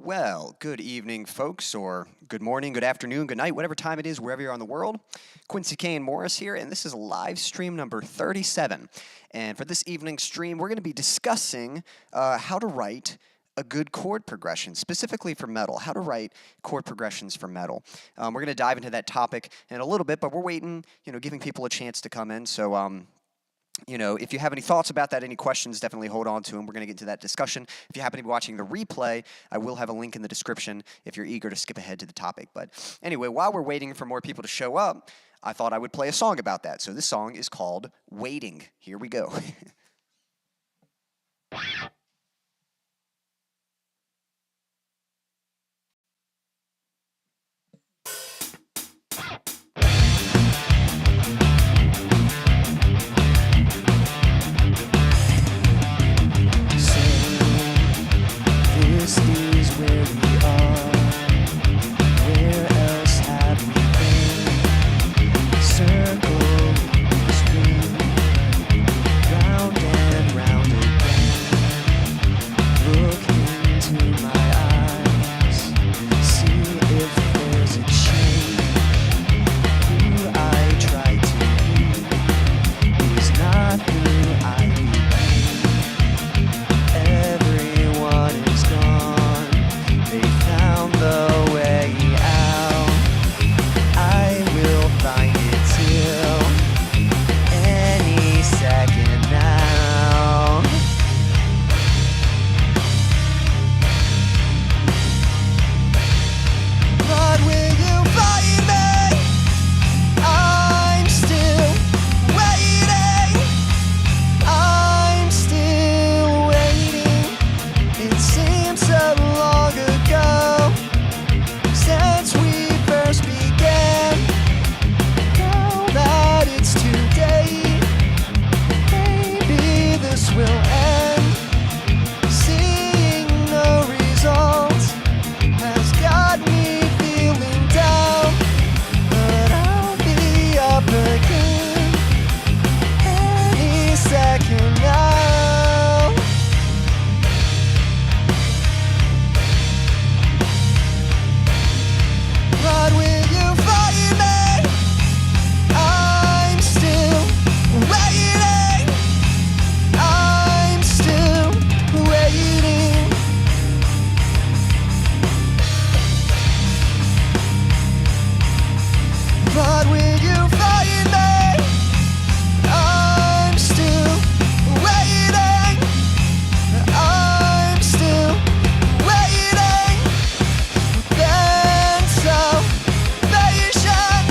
Well, good evening, folks, or good morning, good afternoon, good night, whatever time it is, wherever you're on the world. Quincy, Kane, Morris here, and this is live stream number 37. And for this evening's stream, we're going to be discussing how to write a good chord progression, specifically for metal, how to write chord progressions for metal. We're going to dive into that topic in a little bit, but we're waiting, giving people a chance to come in. So, if you have any thoughts about that, any questions, definitely hold on to them. We're going to get into that discussion. If you happen to be watching the replay, I will have a link in the description if you're eager to skip ahead to the topic. But anyway, while we're waiting for more people to show up, I thought I would play a song about that. So this song is called Waiting. Here we go. This is where we are. Where else have we been? Circle, spin, round and round again. Look into my eyes, see if there's a change. Who I try to be is not who I became. Everyone is gone, they found the way out. I will find it till any second now. But will you find me? I'm still waiting. I'm still waiting. It seems so long ago since we first began. Now that it's too late, maybe this will end. Seeing no results has got me feeling down, but I'll be up again any second now. But will you find me? I'm still waiting. I'm still waiting. But will you find me? I'm still waiting. I'm still waiting. Been so patient.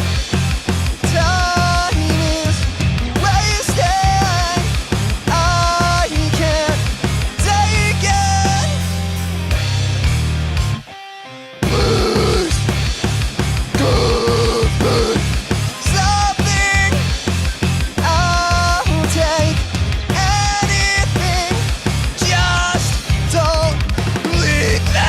Time is wasting. I can't take it. Please give me something. I'll take anything. Just don't leave me.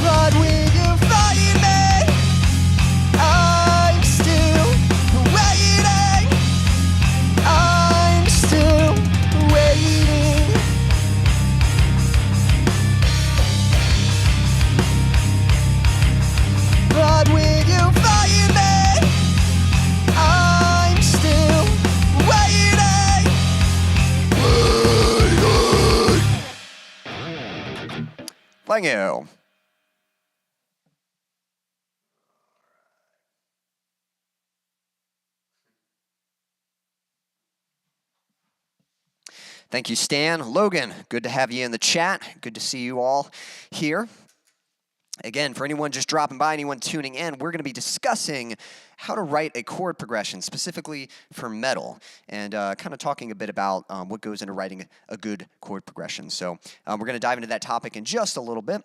But will you find me? I'm still waiting. I'm still waiting. But will you find me? I'm still waiting. Thank you. Thank you, Stan. Logan, good to have you in the chat. Good to see you all here. Again, for anyone just dropping by, anyone tuning in, we're going to be discussing how to write a chord progression, specifically for metal, and kind of talking a bit about what goes into writing a good chord progression. So we're going to dive into that topic in just a little bit.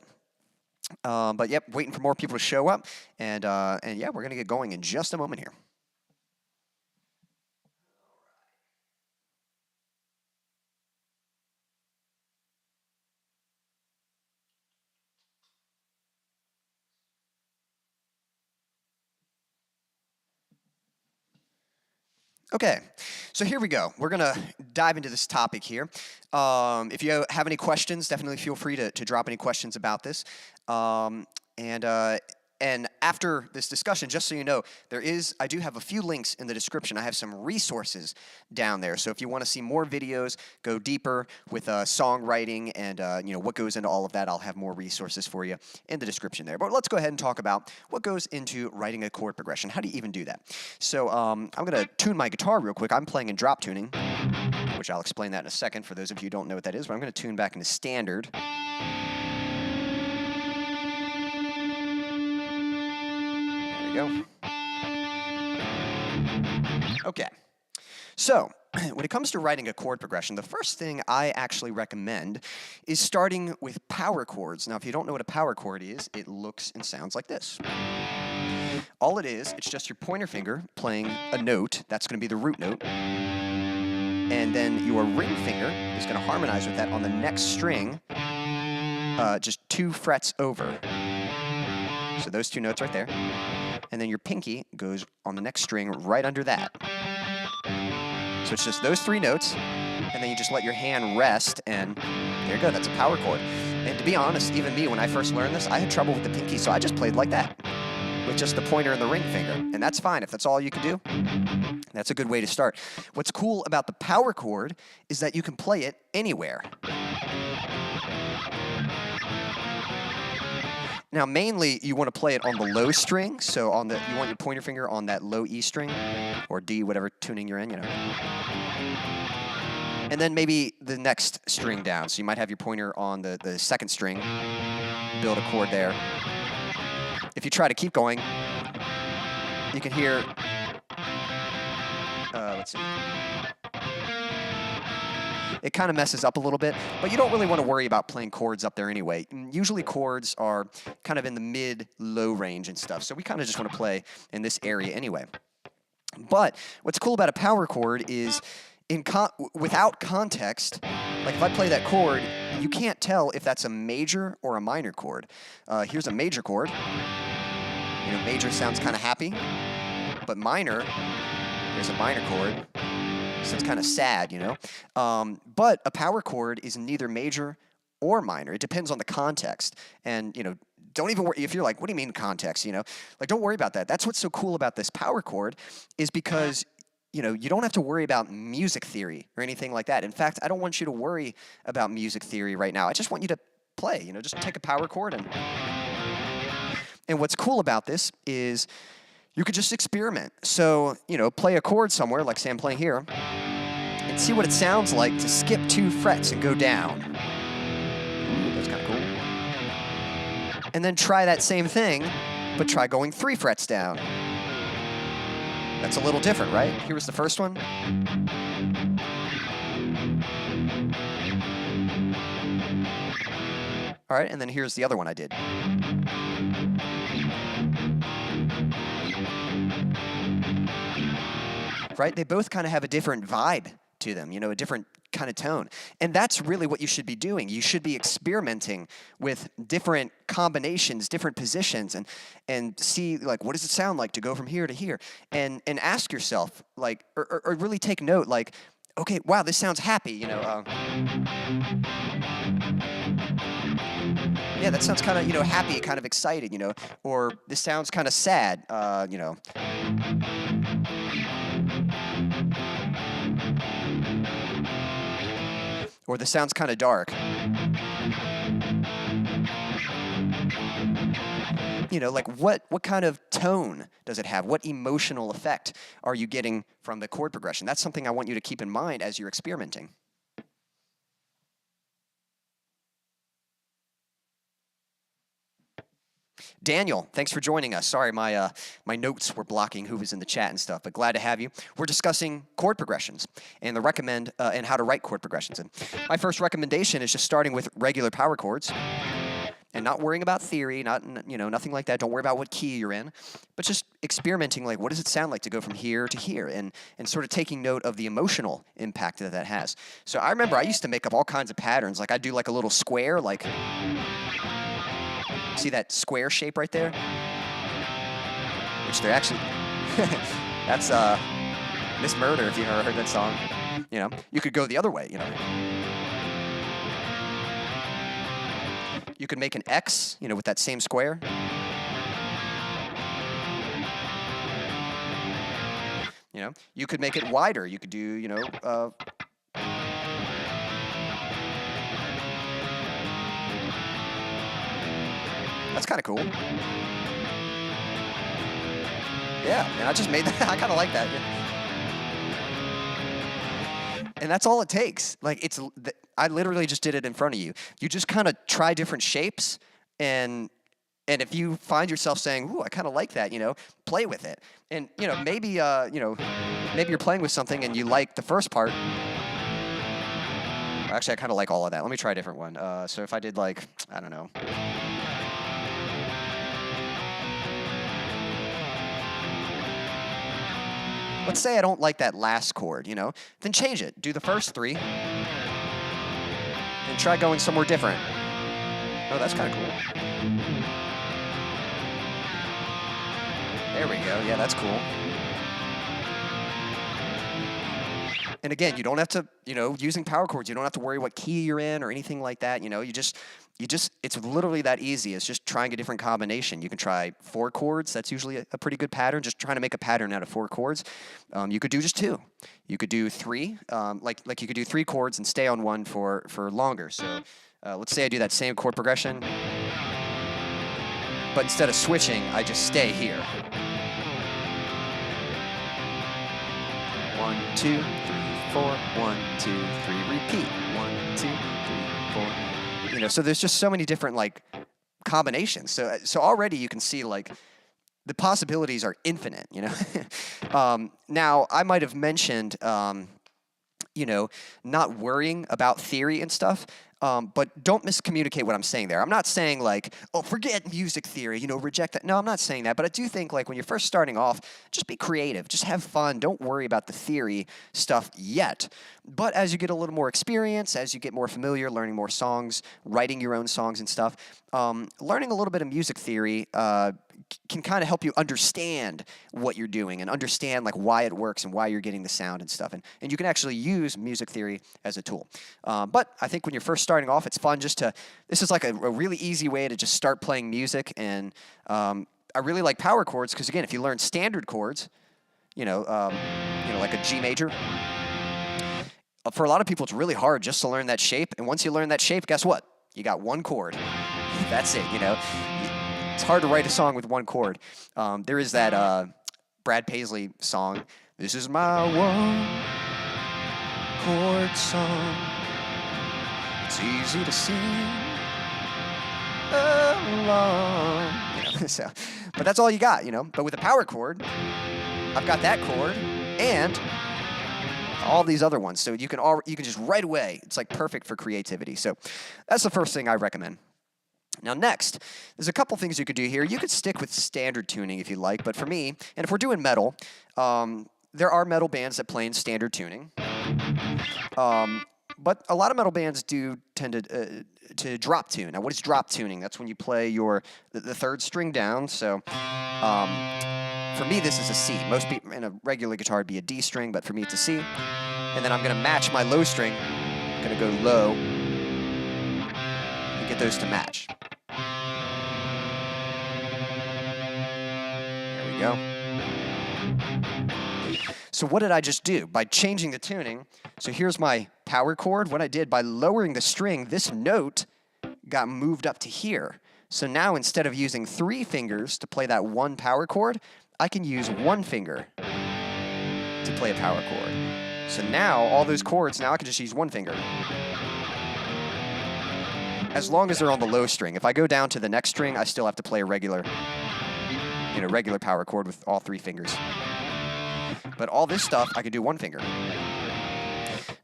But yep, waiting for more people to show up, and yeah, we're going to get going in just a moment here. Okay, so here we go. We're going to dive into this topic here. If you have any questions, definitely feel free to drop any questions about this. And after this discussion, just so you know, I do have a few links in the description. I have some resources down there. So if you want to see more videos, go deeper with songwriting and what goes into all of that, I'll have more resources for you in the description there. But let's go ahead and talk about what goes into writing a chord progression. How do you even do that? So I'm going to tune my guitar real quick. I'm playing in drop tuning, which I'll explain that in a second for those of you who don't know what that is. But I'm going to tune back into standard. Go. Okay, so when it comes to writing a chord progression, the first thing I actually recommend is starting with power chords. Now, if you don't know what a power chord is, it looks and sounds like this. All it is, it's just your pointer finger playing a note. That's going to be the root note. And then your ring finger is going to harmonize with that on the next string, just 2 frets over. So those 2 notes right there. And then your pinky goes on the next string right under that. So it's just those 3 notes, and then you just let your hand rest, and there you go, that's a power chord. And to be honest, even me, when I first learned this, I had trouble with the pinky, so I just played like that, with just the pointer and the ring finger. And that's fine, if that's all you can do, that's a good way to start. What's cool about the power chord is that you can play it anywhere. Now, mainly, you want to play it on the low string, so you want your pointer finger on that low E string, or D, whatever tuning you're in, And then maybe the next string down, so you might have your pointer on the 2nd string, build a chord there. If you try to keep going, you can hear, let's see. It kind of messes up a little bit, but you don't really want to worry about playing chords up there anyway. Usually chords are kind of in the mid-low range and stuff, so we kind of just want to play in this area anyway. But what's cool about a power chord is without context, like if I play that chord, you can't tell if that's a major or a minor chord. Here's a major chord. Major sounds kind of happy, but minor, there's a minor chord. So it's kind of sad, But a power chord is neither major or minor. It depends on the context. And, don't even worry if you're like, what do you mean context, Like, don't worry about that. That's what's so cool about this power chord is because, you don't have to worry about music theory or anything like that. In fact, I don't want you to worry about music theory right now. I just want you to play, just take a power chord. And what's cool about this is you could just experiment. So, play a chord somewhere, like say I'm playing here, and see what it sounds like to skip 2 frets and go down. Ooh, that's kind of cool. And then try that same thing, but try going 3 frets down. That's a little different, right? Here was the first one. All right, and then here's the other one I did. Right? They both kind of have a different vibe to them, a different kind of tone. And that's really what you should be doing. You should be experimenting with different combinations, different positions, and see, like, what does it sound like to go from here to here? And ask yourself, like, or really take note, like, okay, wow, this sounds happy, yeah, that sounds kind of, happy, kind of excited, or this sounds kind of sad, or this sounds kind of dark. Like what kind of tone does it have? What emotional effect are you getting from the chord progression? That's something I want you to keep in mind as you're experimenting. Daniel, thanks for joining us. Sorry, my notes were blocking who was in the chat and stuff, but glad to have you. We're discussing chord progressions and and how to write chord progressions. And my first recommendation is just starting with regular power chords and not worrying about theory, nothing like that. Don't worry about what key you're in, but just experimenting, like what does it sound like to go from here to here, and sort of taking note of the emotional impact that has. So I remember I used to make up all kinds of patterns. Like I'd do like a little square, like, see that square shape right there? Which they're actually, that's Miss Murder, if you've ever heard that song. You know, you could go the other way, you know. You could make an X, you know, with that same square. You know, you could make it wider. You could do, you know, that's kind of cool. Yeah, and I just made that. I kind of like that. Yeah. And that's all it takes. Like I literally just did it in front of you. You just kind of try different shapes, and if you find yourself saying, "Ooh, I kind of like that," you know, play with it. And you know, maybe you're playing with something and you like the first part. Actually, I kind of like all of that. Let me try a different one. So if I did like, I don't know. Let's say I don't like that last chord, you know, then change it. Do the first three and try going somewhere different. Oh, that's kind of cool. There we go. Yeah, that's cool. And again, you don't have to, you know, using power chords, you don't have to worry what key you're in or anything like that. You know, it's literally that easy. It's just trying a different combination. You can try 4 chords. That's usually a pretty good pattern. Just trying to make a pattern out of 4 chords. You could do just 2. You could do 3. Like you could do 3 chords and stay on one for longer. So let's say I do that same chord progression, but instead of switching, I just stay here. 1, 2, 3, 4. 1, 2, 3. Repeat. 1, 2, 3, 4. You know, so there's just so many different like combinations. So already you can see like the possibilities are infinite. You know, now I might have mentioned, you know, not worrying about theory and stuff. But don't miscommunicate what I'm saying there. I'm not saying like, oh, forget music theory, you know, reject that. No, I'm not saying that. But I do think like when you're first starting off, just be creative. Just have fun. Don't worry about the theory stuff yet. But as you get a little more experience, as you get more familiar, learning more songs, writing your own songs and stuff, learning a little bit of music theory can kind of help you understand what you're doing and understand like why it works and why you're getting the sound and stuff. And you can actually use music theory as a tool. But I think when you're first starting off, it's fun just this is like a really easy way to just start playing music. And I really like power chords because, again, if you learn standard chords, you know, like a G major, for a lot of people, it's really hard just to learn that shape. And once you learn that shape, guess what? You got 1 chord. That's it, you know. It's hard to write a song with 1 chord. There is that Brad Paisley song, "This is my 1 chord song. It's easy to sing along." You know, so, but that's all you got, you know. But with a power chord, I've got that chord and all these other ones. So you can just right away. It's like perfect for creativity. So that's the first thing I recommend. Now next, there's a couple things you could do here. You could stick with standard tuning if you like, but for me, and if we're doing metal, there are metal bands that play in standard tuning. But a lot of metal bands do tend to drop tune. Now, what is drop tuning? That's when you play the 3rd string down. So for me, this is a C. Most people in a regular guitar would be a D string, but for me, it's a C. And then I'm going to match my low string. I'm going to go low and get those to match. There we go. So what did I just do? By changing the tuning, so here's my power chord. What I did, by lowering the string, this note got moved up to here. So now instead of using 3 fingers to play that 1 power chord, I can use 1 finger to play a power chord. So now all those chords, now I can just use 1 finger. as long as they're on the low string. If I go down to the next string, I still have to play a regular, regular power chord with all 3 fingers. But all this stuff, I can do 1 finger.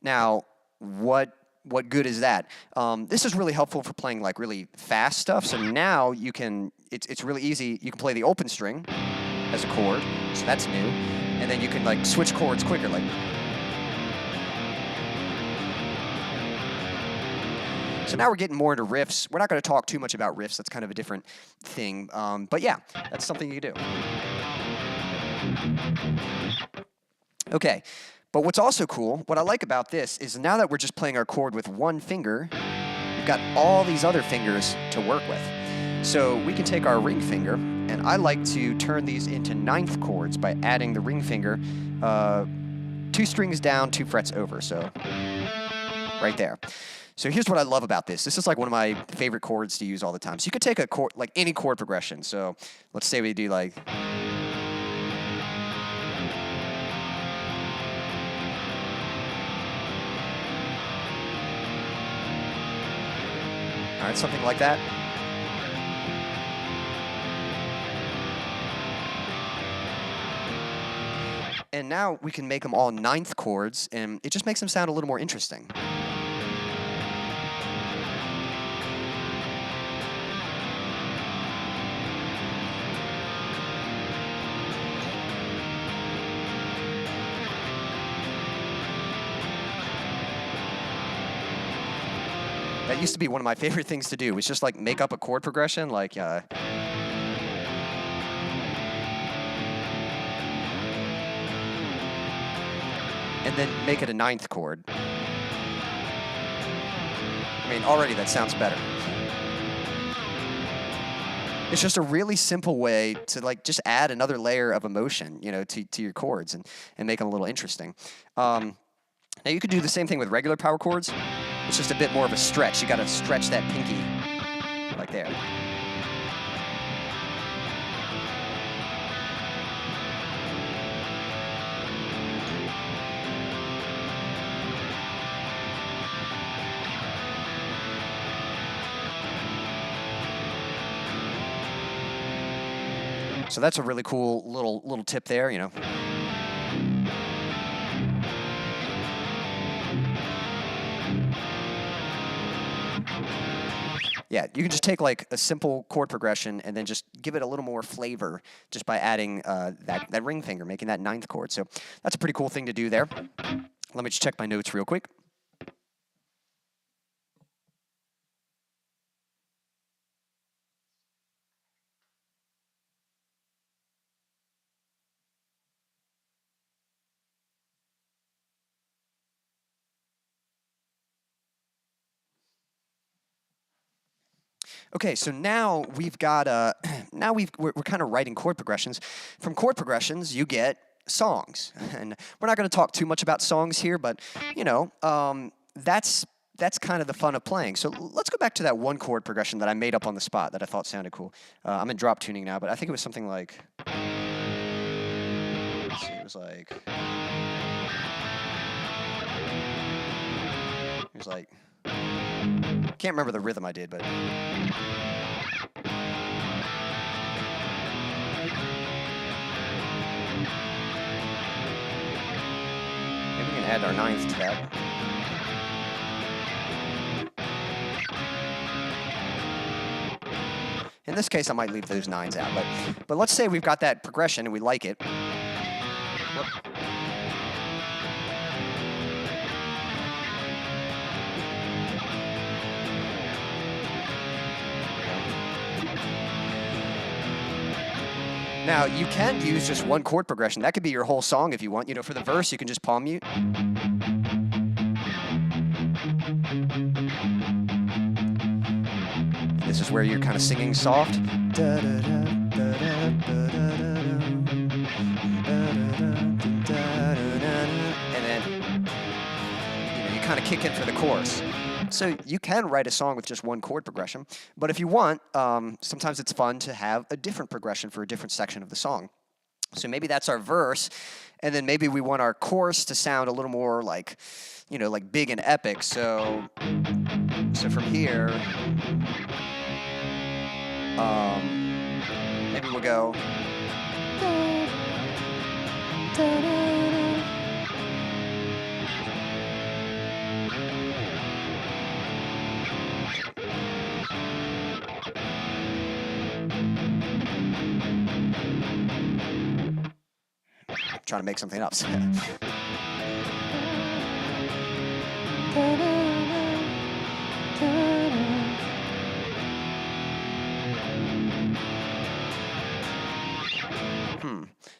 Now, what good is that? This is really helpful for playing like really fast stuff. So now you can, it's really easy. You can play the open string as a chord, so that's new. And then you can like switch chords quicker, like. So now we're getting more into riffs. We're not going to talk too much about riffs. That's kind of a different thing. But yeah, that's something you can do. Okay. But what's also cool, what I like about this is now that we're just playing our chord with 1 finger, we've got all these other fingers to work with. So we can take our ring finger, and I like to turn these into 9th chords by adding the ring finger 2 strings down, 2 frets over, so right there. So here's what I love about this. This is like one of my favorite chords to use all the time. So you could take a chord, like any chord progression. So let's say we do like... All right, something like that. And now we can make them all 9th chords, and it just makes them sound a little more interesting. That used to be one of my favorite things to do. Was just like make up a chord progression, like and then make it a 9th chord. I mean, already that sounds better. It's just a really simple way to like just add another layer of emotion, to your chords and make them a little interesting. Now you could do the same thing with regular power chords. It's just a bit more of a stretch. You got to stretch that pinky, like there. So that's a really cool little tip there, Yeah, you can just take like a simple chord progression and then just give it a little more flavor just by adding that ring finger, making that 9th chord. So that's a pretty cool thing to do there. Let me just check my notes real quick. Okay, so now we've got we're kind of writing chord progressions. From chord progressions, you get songs, and we're not going to talk too much about songs here, but that's kind of the fun of playing. So let's go back to that 1 chord progression that I made up on the spot that I thought sounded cool. I'm in drop tuning now, but I think it was something like. Let's see, it was like. Can't remember the rhythm I did, but. Maybe we can add our 9th to that. In this case, I might leave those 9s out, but let's say we've got that progression and we like it. Now, you can use just 1 chord progression. That could be your whole song if you want. For the verse, you can just palm mute. This is where you're kind of singing soft. And then, you kind of kick in for the chorus. So you can write a song with just 1 chord progression, but if you want, sometimes it's fun to have a different progression for a different section of the song. So maybe that's our verse, and then maybe we want our chorus to sound a little more like, like big and epic. So So from here, maybe we'll go. Trying to make something up.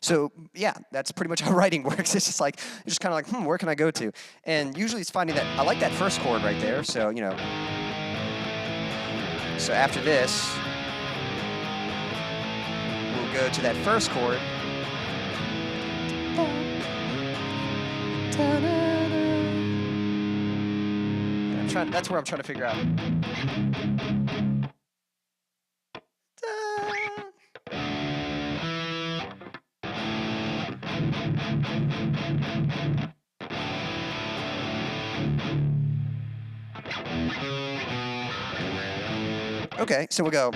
So yeah, that's pretty much how writing works. It's just like, you're just kind of like, where can I go to? And usually it's finding that, I like that first chord right there, so, you know. So after this, we'll go to that first chord. And that's where I'm trying to figure out. Okay, so we'll go.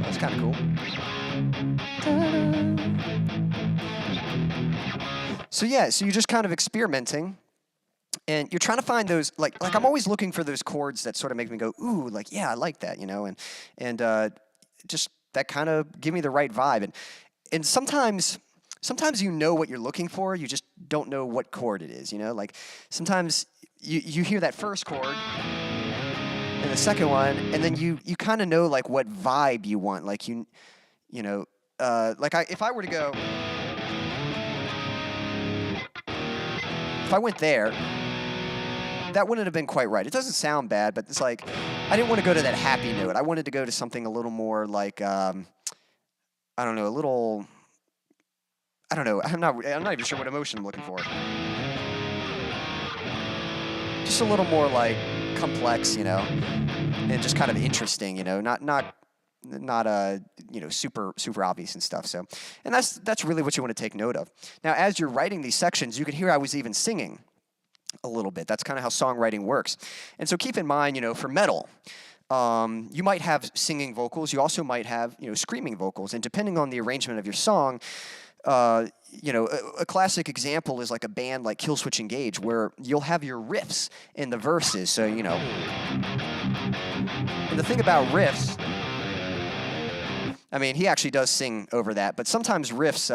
That's kind of cool. So yeah, so you're just kind of experimenting. And you're trying to find those, like I'm always looking for those chords that sort of make me go, ooh, like, yeah, I like that, you know, and just that kind of give me the right vibe. And sometimes you know what you're looking for, you just don't know what chord it is, you know, like sometimes you hear that first chord and the second one, and then you kind of know like what vibe you want, like you know, like if I were to go, if I went there, that wouldn't have been quite right. It doesn't sound bad, but it's like, I didn't want to go to that happy note. I wanted to go to something a little more like, I don't know, a little, I don't know. I'm not even sure what emotion I'm looking for. Just a little more like complex, you know, and just kind of interesting, you know, not you know, super obvious and stuff. So, and that's really what you want to take note of. Now, as you're writing these sections, you can hear I was even singing a little bit. That's kind of how songwriting works. And so keep in mind, you know, for metal, you might have singing vocals. You also might have, you know, screaming vocals. And depending on the arrangement of your song, you know, a classic example is like a band like Killswitch Engage, where you'll have your riffs in the verses. So, you know, and the thing about riffs, I mean, he actually does sing over that, but sometimes riffs,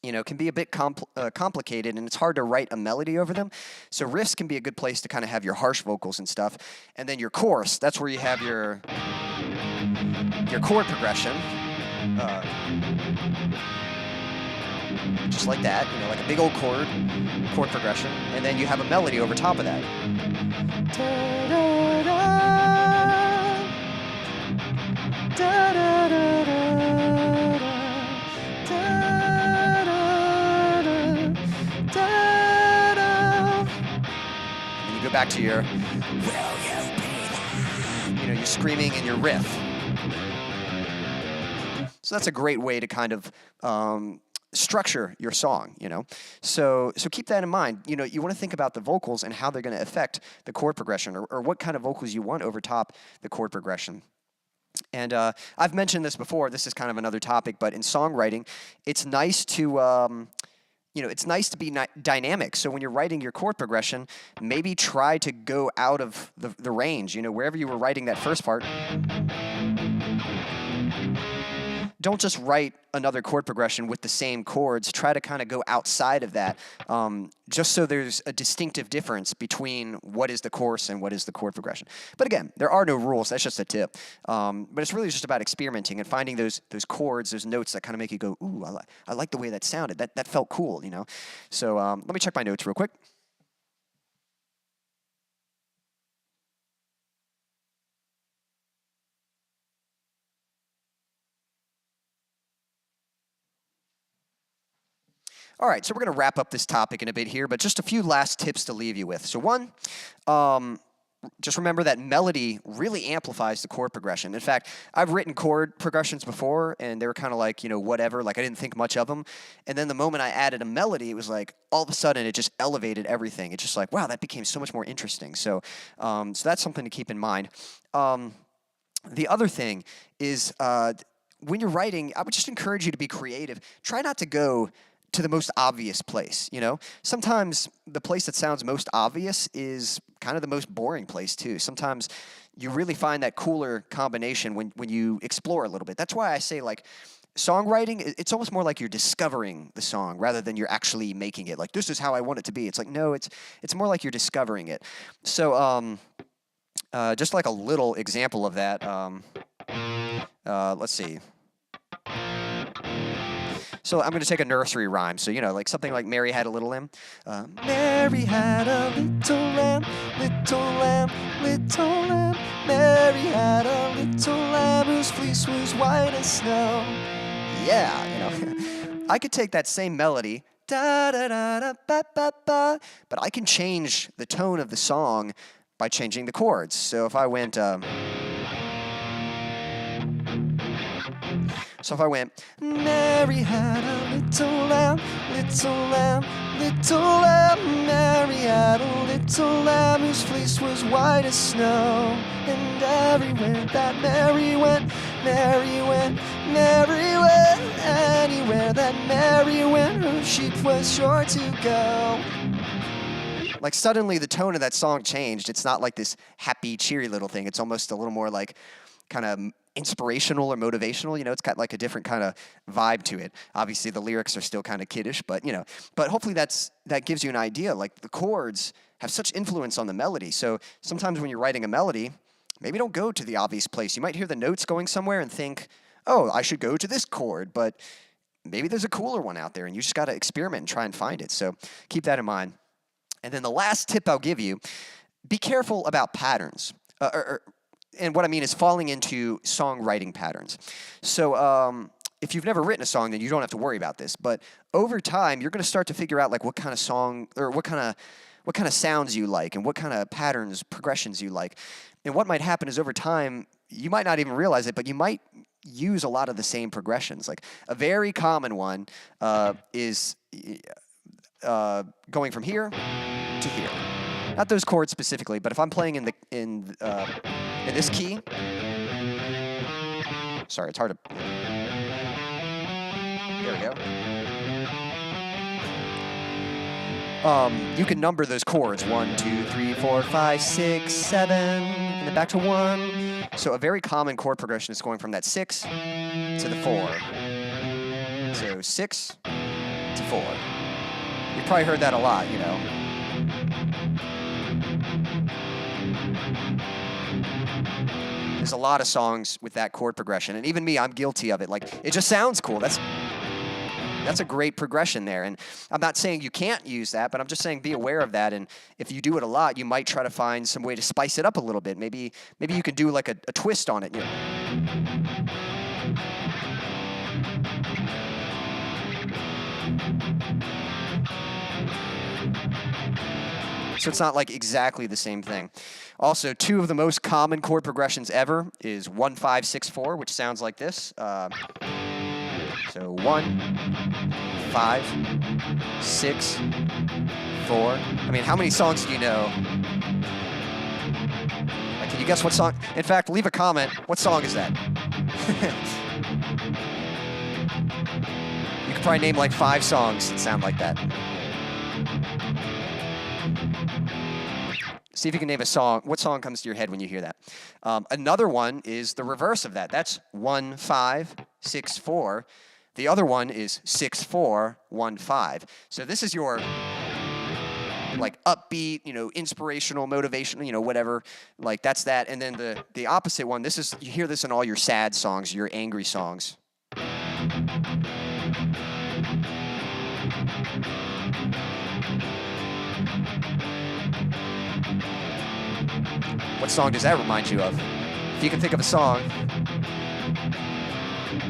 you know, can be a bit complicated, and it's hard to write a melody over them. So riffs can be a good place to kind of have your harsh vocals and stuff. And then your chorus, that's where you have your chord progression. Just like that, you know, like a big old chord progression. And then you have a melody over top of that. Go back to your, will you be there? You know, you're screaming in your riff. So that's a great way to kind of structure your song, you know. So keep that in mind. You know, you want to think about the vocals and how they're going to affect the chord progression, or what kind of vocals you want over top the chord progression. And I've mentioned this before. This is kind of another topic, but in songwriting, it's nice to you know, it's nice to be dynamic. So when you're writing your chord progression, maybe try to go out of the range. You know, wherever you were writing that first part, don't just write another chord progression with the same chords. Try to kind of go outside of that, just so there's a distinctive difference between what is the chorus and what is the chord progression. But again, there are no rules. That's just a tip. But it's really just about experimenting and finding those chords, those notes that kind of make you go, ooh, I like the way that sounded. That felt cool, you know. So let me check my notes real quick. All right, so we're going to wrap up this topic in a bit here, but just a few last tips to leave you with. So one, just remember that melody really amplifies the chord progression. In fact, I've written chord progressions before, and they were kind of like, whatever, like I didn't think much of them. And then the moment I added a melody, it was like, all of a sudden, it just elevated everything. It's just like, wow, that became so much more interesting. So that's something to keep in mind. The other thing is when you're writing, I would just encourage you to be creative. Try not to go to the most obvious place, Sometimes the place that sounds most obvious is kind of the most boring place, too. Sometimes you really find that cooler combination when you explore a little bit. That's why I say, like, songwriting, it's almost more like you're discovering the song rather than you're actually making it. Like, this is how I want it to be. It's like, no, it's more like you're discovering it. So, just like a little example of that, let's see. So I'm going to take a nursery rhyme. So, like something like Mary Had a Little Lamb. Mary had a little lamb, little lamb, little lamb. Mary had a little lamb whose fleece was white as snow. Yeah, I could take that same melody, da da da da ba ba ba, but I can change the tone of the song by changing the chords. So if I went... So if I went, Mary had a little lamb, little lamb, little lamb. Mary had a little lamb whose fleece was white as snow. And everywhere that Mary went, Mary went, Mary went. Anywhere that Mary went, her sheep was sure to go. Like suddenly the tone of that song changed. It's not like this happy, cheery little thing. It's almost a little more like kind of inspirational or motivational. It's got like a different kind of vibe to it. Obviously the lyrics are still kind of kiddish, but but hopefully that gives you an idea. Like the chords have such influence on the melody. So sometimes when you're writing a melody, maybe don't go to the obvious place. You might hear the notes going somewhere and think, oh, I should go to this chord, but maybe there's a cooler one out there and you just got to experiment and try and find it. So keep that in mind. And then the last tip I'll give you, be careful about patterns. And what I mean is falling into songwriting patterns. So if you've never written a song, then you don't have to worry about this. But over time, you're going to start to figure out like what kind of song or what kind of sounds you like and what kind of patterns, progressions you like. And what might happen is over time, you might not even realize it, but you might use a lot of the same progressions. Like a very common one is going from here to here. Not those chords specifically, but if I'm playing in this key, sorry, it's hard to. There we go. You can number those chords 1, 2, 3, 4, 5, 6, 7, and then back to 1. So a very common chord progression is going from that 6 to the 4. So 6 to 4. You've probably heard that a lot, There's a lot of songs with that chord progression, and even me, I'm guilty of it. Like, it just sounds cool. That's a great progression there, and I'm not saying you can't use that, but I'm just saying be aware of that, and if you do it a lot, you might try to find some way to spice it up a little bit. Maybe you can do like a twist on it, So it's not like exactly the same thing. Also, 2 of the most common chord progressions ever is 1, 5, 6, 4, which sounds like this. So 1, 5, 6, 4. I mean, how many songs do you know? Like, can you guess what song? In fact, leave a comment. What song is that? You could probably name like 5 songs that sound like that. See if you can name a song. What song comes to your head when you hear that? Another one is the reverse of that. That's 1, 5, 6, 4. The other one is 6, 4, 1, 5. So this is your like upbeat, inspirational, motivational, whatever. Like that's that. And then the opposite one, you hear this in all your sad songs, your angry songs. What song does that remind you of? If you can think of a song,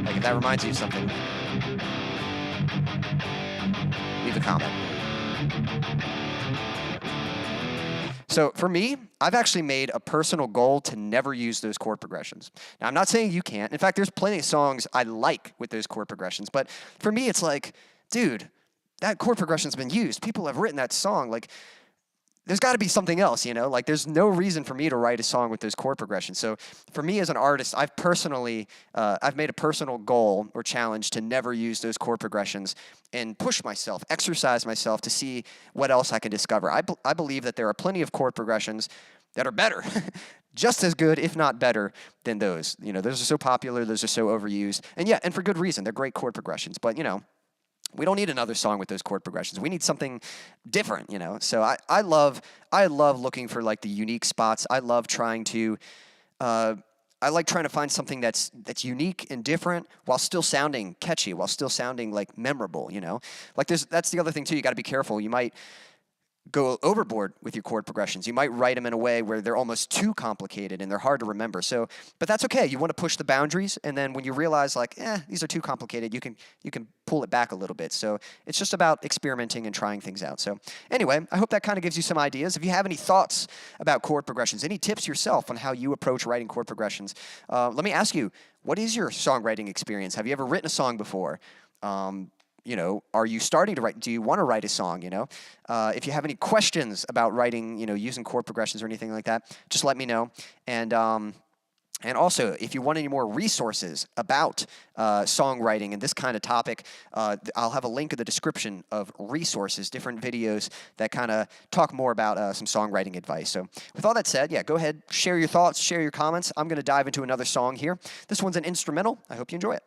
like if that reminds you of something. comment. So for me, I've actually made a personal goal to never use those chord progressions. Now, I'm not saying you can't. In fact, there's plenty of songs I like with those chord progressions. But for me, it's like, dude, that chord progression's been used. People have written that song. Like, there's got to be something else, you know? Like, there's no reason for me to write a song with those chord progressions. So for me as an artist, I've made a personal goal or challenge to never use those chord progressions and push myself, exercise myself to see what else I can discover. I believe that there are plenty of chord progressions that are better, just as good, if not better, than those. You know, those are so popular, those are so overused. And yeah, and for good reason. They're great chord progressions. But, you know, we don't need another song with those chord progressions. We need something different, you know. So I love looking for like the unique spots. I love trying to I like trying to find something that's unique and different while still sounding catchy, while still sounding like memorable, you know. Like that's the other thing too. You got to be careful. You might go overboard with your chord progressions. You might write them in a way where they're almost too complicated and they're hard to remember. So, but that's okay. You want to push the boundaries, and then when you realize like, these are too complicated, you can pull it back a little bit. So it's just about experimenting and trying things out. So anyway, I hope that kind of gives you some ideas. If you have any thoughts about chord progressions, any tips yourself on how you approach writing chord progressions, let me ask you, what is your songwriting experience? Have you ever written a song before? You know, are you starting to write? Do you want to write a song, you know? If you have any questions about writing, you know, using chord progressions or anything like that, just let me know. And also, if you want any more resources about songwriting and this kind of topic, I'll have a link in the description of resources, different videos that kind of talk more about some songwriting advice. So with all that said, yeah, go ahead, share your thoughts, share your comments. I'm going to dive into another song here. This one's an instrumental. I hope you enjoy it.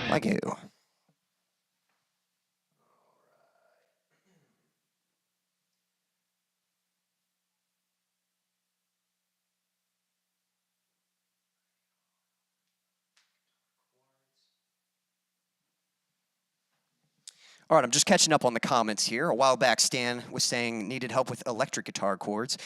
Like you. All right, I'm just catching up on the comments here. A while back, Stan was saying needed help with electric guitar chords.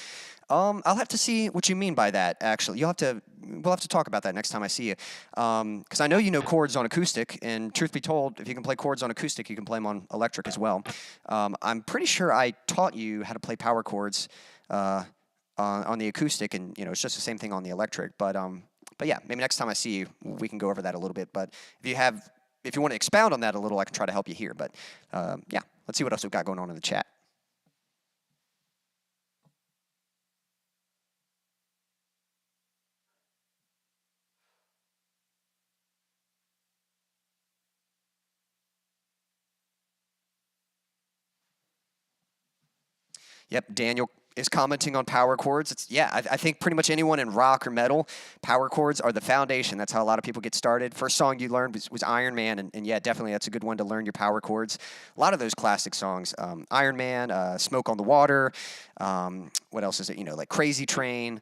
I'll have to see what you mean by that, actually. We'll have to talk about that next time I see you. Because I know you know chords on acoustic, and truth be told, if you can play chords on acoustic, you can play them on electric as well. I'm pretty sure I taught you how to play power chords on the acoustic, and, you know, it's just the same thing on the electric. But yeah, maybe next time I see you, we can go over that a little bit. But if you want to expound on that a little, I can try to help you here. But yeah, let's see what else we've got going on in the chat. Yep, Daniel is commenting on power chords. It's yeah, I think pretty much anyone in rock or metal, power chords are the foundation. That's how a lot of people get started. First song you learned was Iron Man, and yeah, definitely that's a good one to learn your power chords. A lot of those classic songs, Iron Man, Smoke on the Water. What else is it? Like Crazy Train.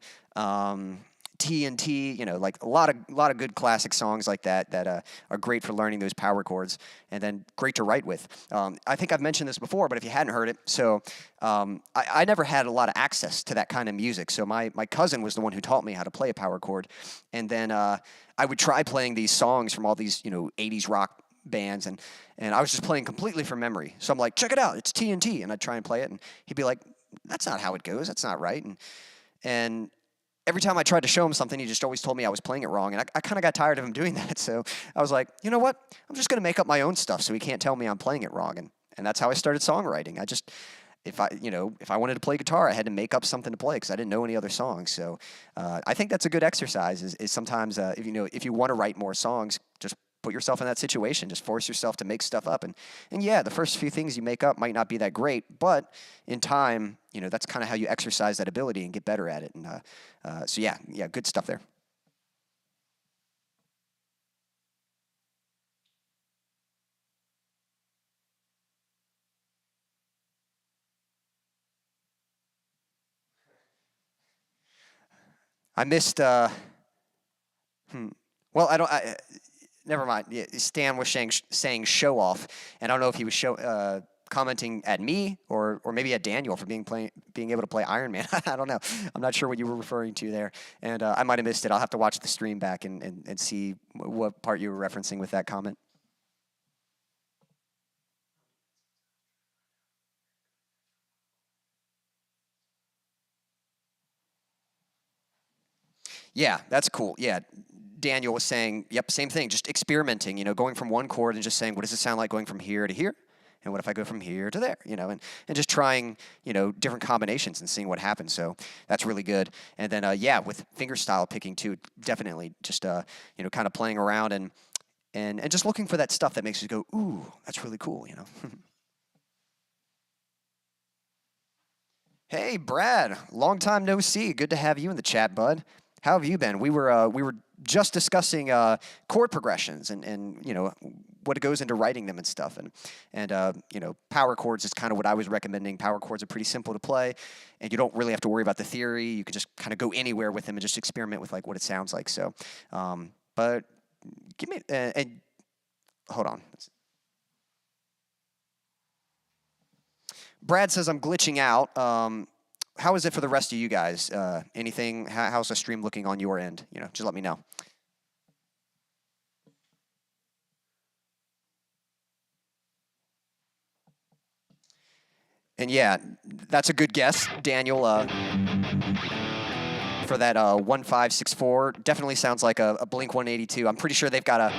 TNT, like a lot of good classic songs like that are great for learning those power chords, and then great to write with. I think I've mentioned this before, but if you hadn't heard it, so I never had a lot of access to that kind of music. So my cousin was the one who taught me how to play a power chord, and then I would try playing these songs from all these 80s rock bands, and I was just playing completely from memory. So I'm like, check it out, it's TNT, and I'd try and play it, and he'd be like, that's not how it goes, that's not right, and every time I tried to show him something, he just always told me I was playing it wrong, and I kind of got tired of him doing that. So I was like, you know what? I'm just going to make up my own stuff so he can't tell me I'm playing it wrong. And that's how I started songwriting. If I wanted to play guitar, I had to make up something to play because I didn't know any other songs. So I think that's a good exercise. Is sometimes if you want to write more songs, just put yourself in that situation. Just force yourself to make stuff up. And yeah, the first few things you make up might not be that great, but in time, that's kind of how you exercise that ability and get better at it. And so yeah, good stuff there. I missed. Well, I don't. Never mind. Yeah, Stan was saying show off, and I don't know if he was commenting at me or maybe at Daniel for being able to play Iron Man. I don't know. I'm not sure what you were referring to there, and I might have missed it. I'll have to watch the stream back and see what part you were referencing with that comment. Yeah, that's cool. Yeah, Daniel was saying, yep, same thing, just experimenting, going from one chord and just saying, what does it sound like going from here to here? And what if I go from here to there, and just trying, different combinations and seeing what happens. So that's really good. And then, yeah, with fingerstyle picking too, definitely just, kind of playing around and just looking for that stuff that makes you go, ooh, that's really cool. Hey, Brad, long time no see. Good to have you in the chat, bud. How have you been? We were just discussing chord progressions and what goes into writing them and stuff, and power chords is kind of what I was recommending. Power chords are pretty simple to play, and you don't really have to worry about the theory. You can just kind of go anywhere with them and just experiment with like what it sounds like. So, but give me and hold on. Brad says I'm glitching out. How is it for the rest of you guys? Anything? How's the stream looking on your end? Just let me know. And yeah, that's a good guess, Daniel. For that 1564, definitely sounds like a Blink 182. I'm pretty sure they've got a.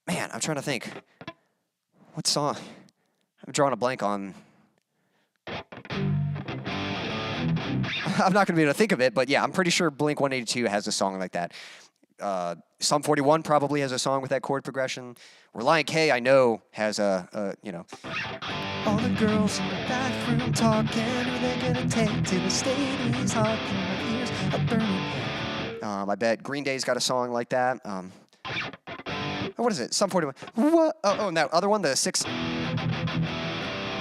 Man, I'm trying to think. What song? I'm drawing a blank on. I'm not going to be able to think of it, but yeah, I'm pretty sure Blink 182 has a song like that. Sum 41 probably has a song with that chord progression. Reliant K, I know, has a. All the girls in the bathroom talking, who they gonna take to the stadiums, hot in my ears are burning. I bet Green Day's got a song like that. What is it? Sum 41. What? Oh, and that other one, the six.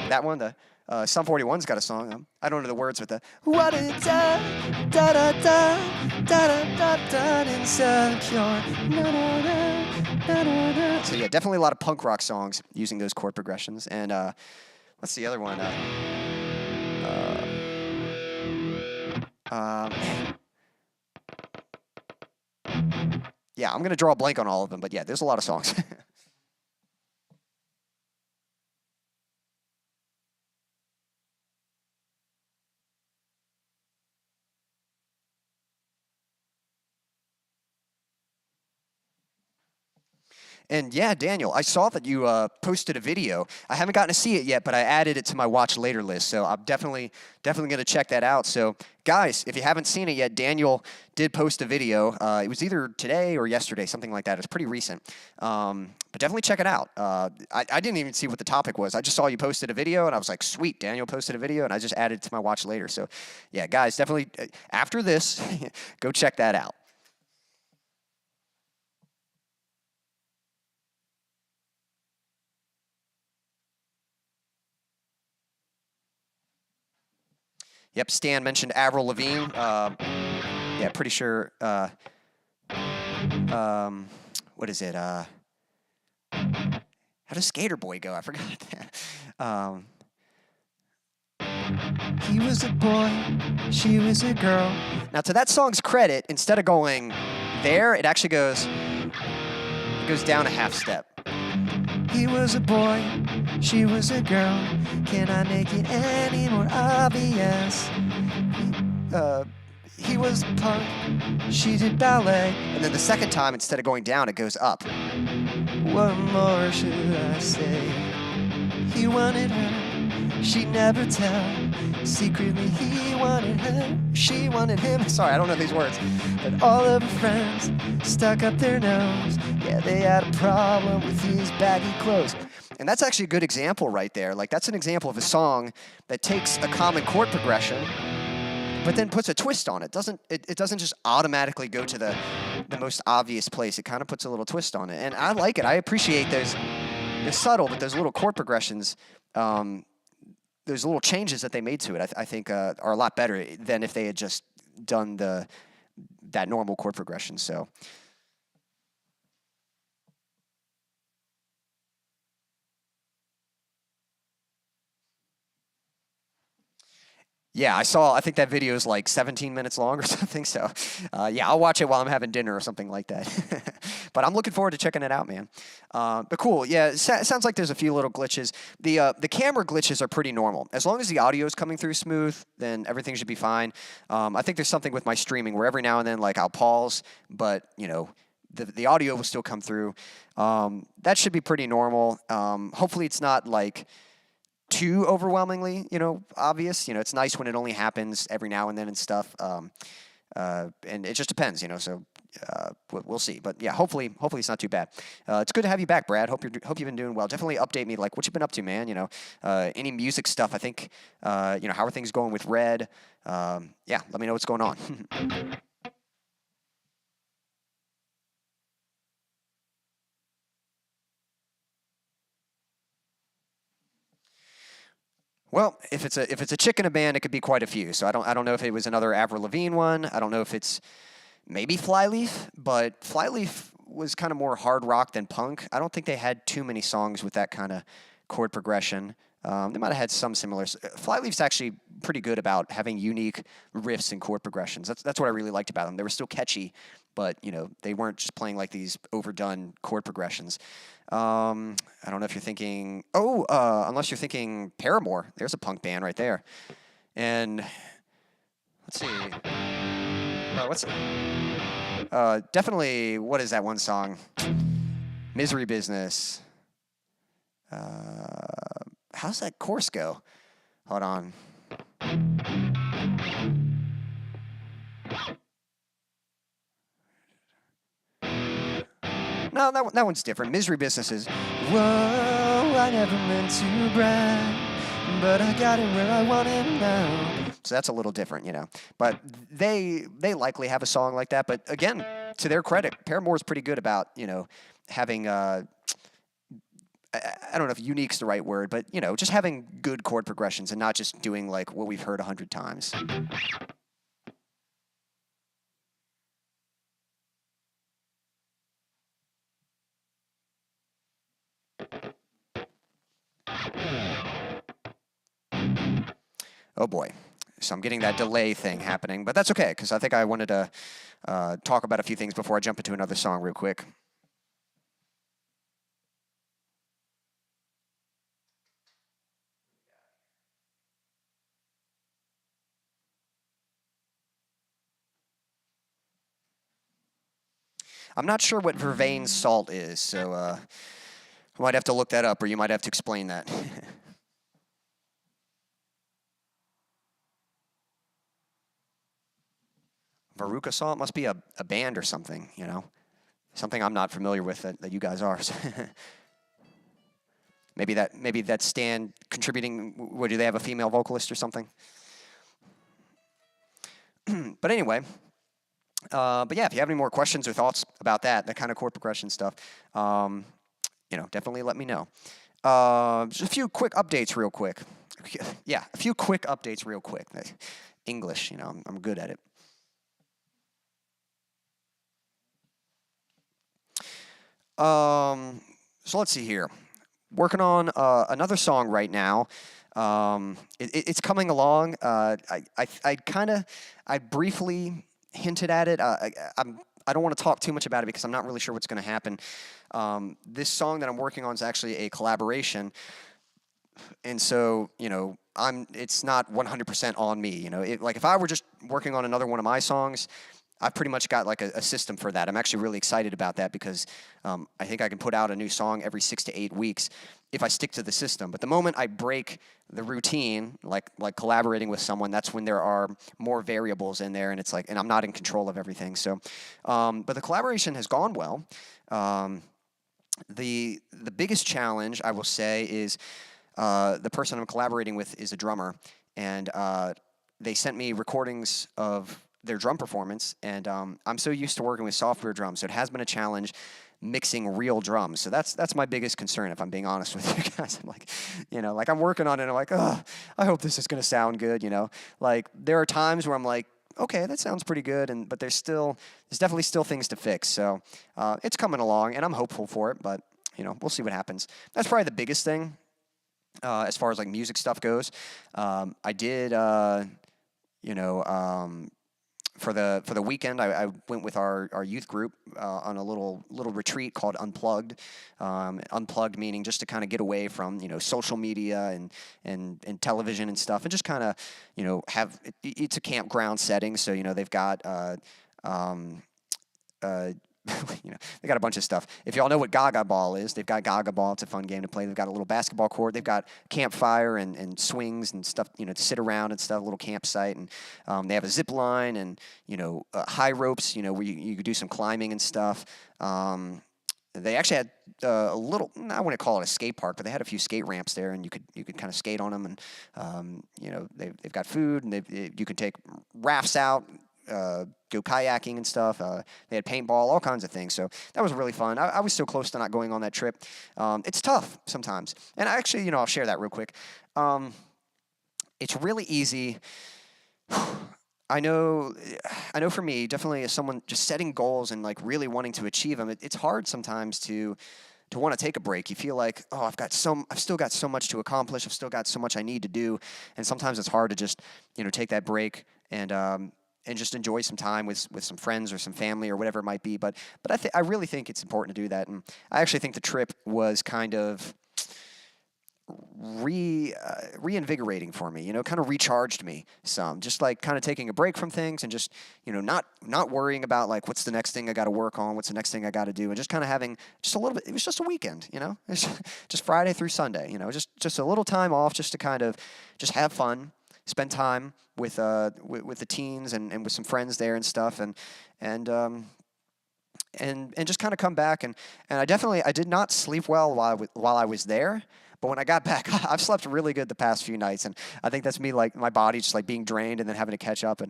That one, the Sum 41's got a song. I don't know the words, but the what a da da da da da da da insecure. Na, na, na, na, na, na. So yeah, definitely a lot of punk rock songs using those chord progressions. And what's the other one? Yeah, I'm gonna draw a blank on all of them, but yeah, there's a lot of songs. And yeah, Daniel, I saw that you posted a video. I haven't gotten to see it yet, but I added it to my watch later list, so I'm definitely going to check that out. So, guys, if you haven't seen it yet, Daniel did post a video. It was either today or yesterday, something like that. It's pretty recent, but definitely check it out. I didn't even see what the topic was. I just saw you posted a video, and I was like, sweet, Daniel posted a video, and I just added it to my watch later. So, yeah, guys, definitely after this, go check that out. Yep, Stan mentioned Avril Lavigne. Yeah, pretty sure. What is it? How does Skater Boy go? I forgot that. He was a boy, she was a girl. Now, to that song's credit, instead of going there, it actually goes down a half step. He was a boy, she was a girl. Can I make it any more obvious? He was punk, she did ballet. And then the second time, instead of going down, it goes up. What more should I say? He wanted her, she'd never tell. Secretly he wanted her, she wanted him. Sorry, I don't know these words. But all of her friends stuck up their nose. Yeah, they had a problem with his baggy clothes. And that's actually a good example right there. Like, that's an example of a song that takes a common chord progression, but then puts a twist on it. It doesn't just automatically go to the most obvious place. It kind of puts a little twist on it. And I like it. I appreciate those. They're subtle, but those little chord progressions, those little changes that they made to it, I think are a lot better than if they had just done that normal chord progression. So. Yeah, I think that video is like 17 minutes long or something. So, yeah, I'll watch it while I'm having dinner or something like that. But I'm looking forward to checking it out, man. But cool. Yeah, it sounds like there's a few little glitches. The camera glitches are pretty normal. As long as the audio is coming through smooth, then everything should be fine. I think there's something with my streaming where every now and then, like, I'll pause, but, the audio will still come through. That should be pretty normal. Hopefully it's not, like, too overwhelmingly, obvious. It's nice when it only happens every now and then and stuff. And it just depends, so we'll see. But yeah, hopefully it's not too bad. It's good to have you back, Brad. Hope you've been doing well. Definitely update me, like, what you've been up to, man. Any music stuff. I think, how are things going with Red? Yeah, let me know what's going on. Well, if it's a chick in a band, it could be quite a few. So I don't know if it was another Avril Lavigne one. I don't know if it's maybe Flyleaf, but Flyleaf was kind of more hard rock than punk. I don't think they had too many songs with that kind of chord progression. They might have had some similar. Flyleaf's actually pretty good about having unique riffs and chord progressions. That's what I really liked about them. They were still catchy, but they weren't just playing like these overdone chord progressions. I don't know if you're thinking. Unless you're thinking Paramore. There's a punk band right there. And let's see. What's it? Definitely. What is that one song? Misery Business. How's that chorus go? Hold on. No, that one's different. Misery Business is. Whoa, I never meant to brag, but I got it where I want it now. So that's a little different, But they likely have a song like that. But again, to their credit, Paramore's pretty good about, having I don't know if unique's the right word, but, just having good chord progressions and not just doing, like, what we've heard 100 times. Oh, boy. So I'm getting that delay thing happening, but that's okay, because I think I wanted to talk about a few things before I jump into another song real quick. I'm not sure what vervain salt is, so I might have to look that up, or you might have to explain that. Veruca salt must be a band or something, you know? Something I'm not familiar with that you guys are. maybe that Stan contributing. What, do they have a female vocalist or something? But anyway, but yeah, if you have any more questions or thoughts about that kind of chord progression stuff, definitely let me know. Just a few quick updates real quick. Yeah, a few quick updates real quick. English, I'm good at it. So let's see here. Working on another song right now. It's coming along. I briefly hinted at it. I don't want to talk too much about it because I'm not really sure what's going to happen. This song that I'm working on is actually a collaboration, and so it's not 100% on me. Like if I were just working on another one of my songs, I've pretty much got like a system for that. I'm actually really excited about that because I think I can put out a new song every 6 to 8 weeks if I stick to the system. But the moment I break the routine, like collaborating with someone, that's when there are more variables in there, and it's like, and I'm not in control of everything. So, but the collaboration has gone well. The biggest challenge, I will say, is the person I'm collaborating with is a drummer, and they sent me recordings of their drum performance, and I'm so used to working with software drums, so it has been a challenge mixing real drums. So that's my biggest concern, if I'm being honest with you guys. I'm like, I'm working on it, and I'm like, oh, I hope this is going to sound good, Like, there are times where I'm like, okay, that sounds pretty good, but there's definitely still things to fix. So it's coming along, and I'm hopeful for it, but, we'll see what happens. That's probably the biggest thing as far as, like, music stuff goes. I did, for the weekend, I went with our youth group on a little retreat called Unplugged. Unplugged meaning just to kind of get away from social media and television and stuff, and just kind of have it's a campground setting. So they've got they got a bunch of stuff. If y'all know what Gaga Ball is, they've got Gaga Ball. It's a fun game to play. They've got a little basketball court. They've got campfire and swings and stuff, to sit around and stuff, a little campsite. And they have a zip line and, high ropes, where you could do some climbing and stuff. They actually had a little, I wouldn't call it a skate park, but they had a few skate ramps there, and you could kind of skate on them. And, they've got food, and you can take rafts out, go kayaking and stuff. They had paintball, all kinds of things. So that was really fun. I was so close to not going on that trip. It's tough sometimes. And actually, I'll share that real quick. It's really easy. I know for me, definitely as someone just setting goals and like really wanting to achieve them, it's hard sometimes to want to take a break. You feel like, oh, I've still got so much to accomplish. I've still got so much I need to do. And sometimes it's hard to just, take that break and just enjoy some time with some friends or some family or whatever it might be. But I really think it's important to do that. And I actually think the trip was kind of reinvigorating for me, kind of recharged me some, just like kind of taking a break from things and just, not worrying about like, what's the next thing I got to work on? What's the next thing I got to do? And just kind of having just a little bit, it was just a weekend, it's just Friday through Sunday, just a little time off just to kind of just have fun, spend time with the teens and with some friends there and stuff, and just kind of come back and I did not sleep well while I was there, but when I got back, I've slept really good the past few nights, and I think that's me, like my body just like being drained and then having to catch up,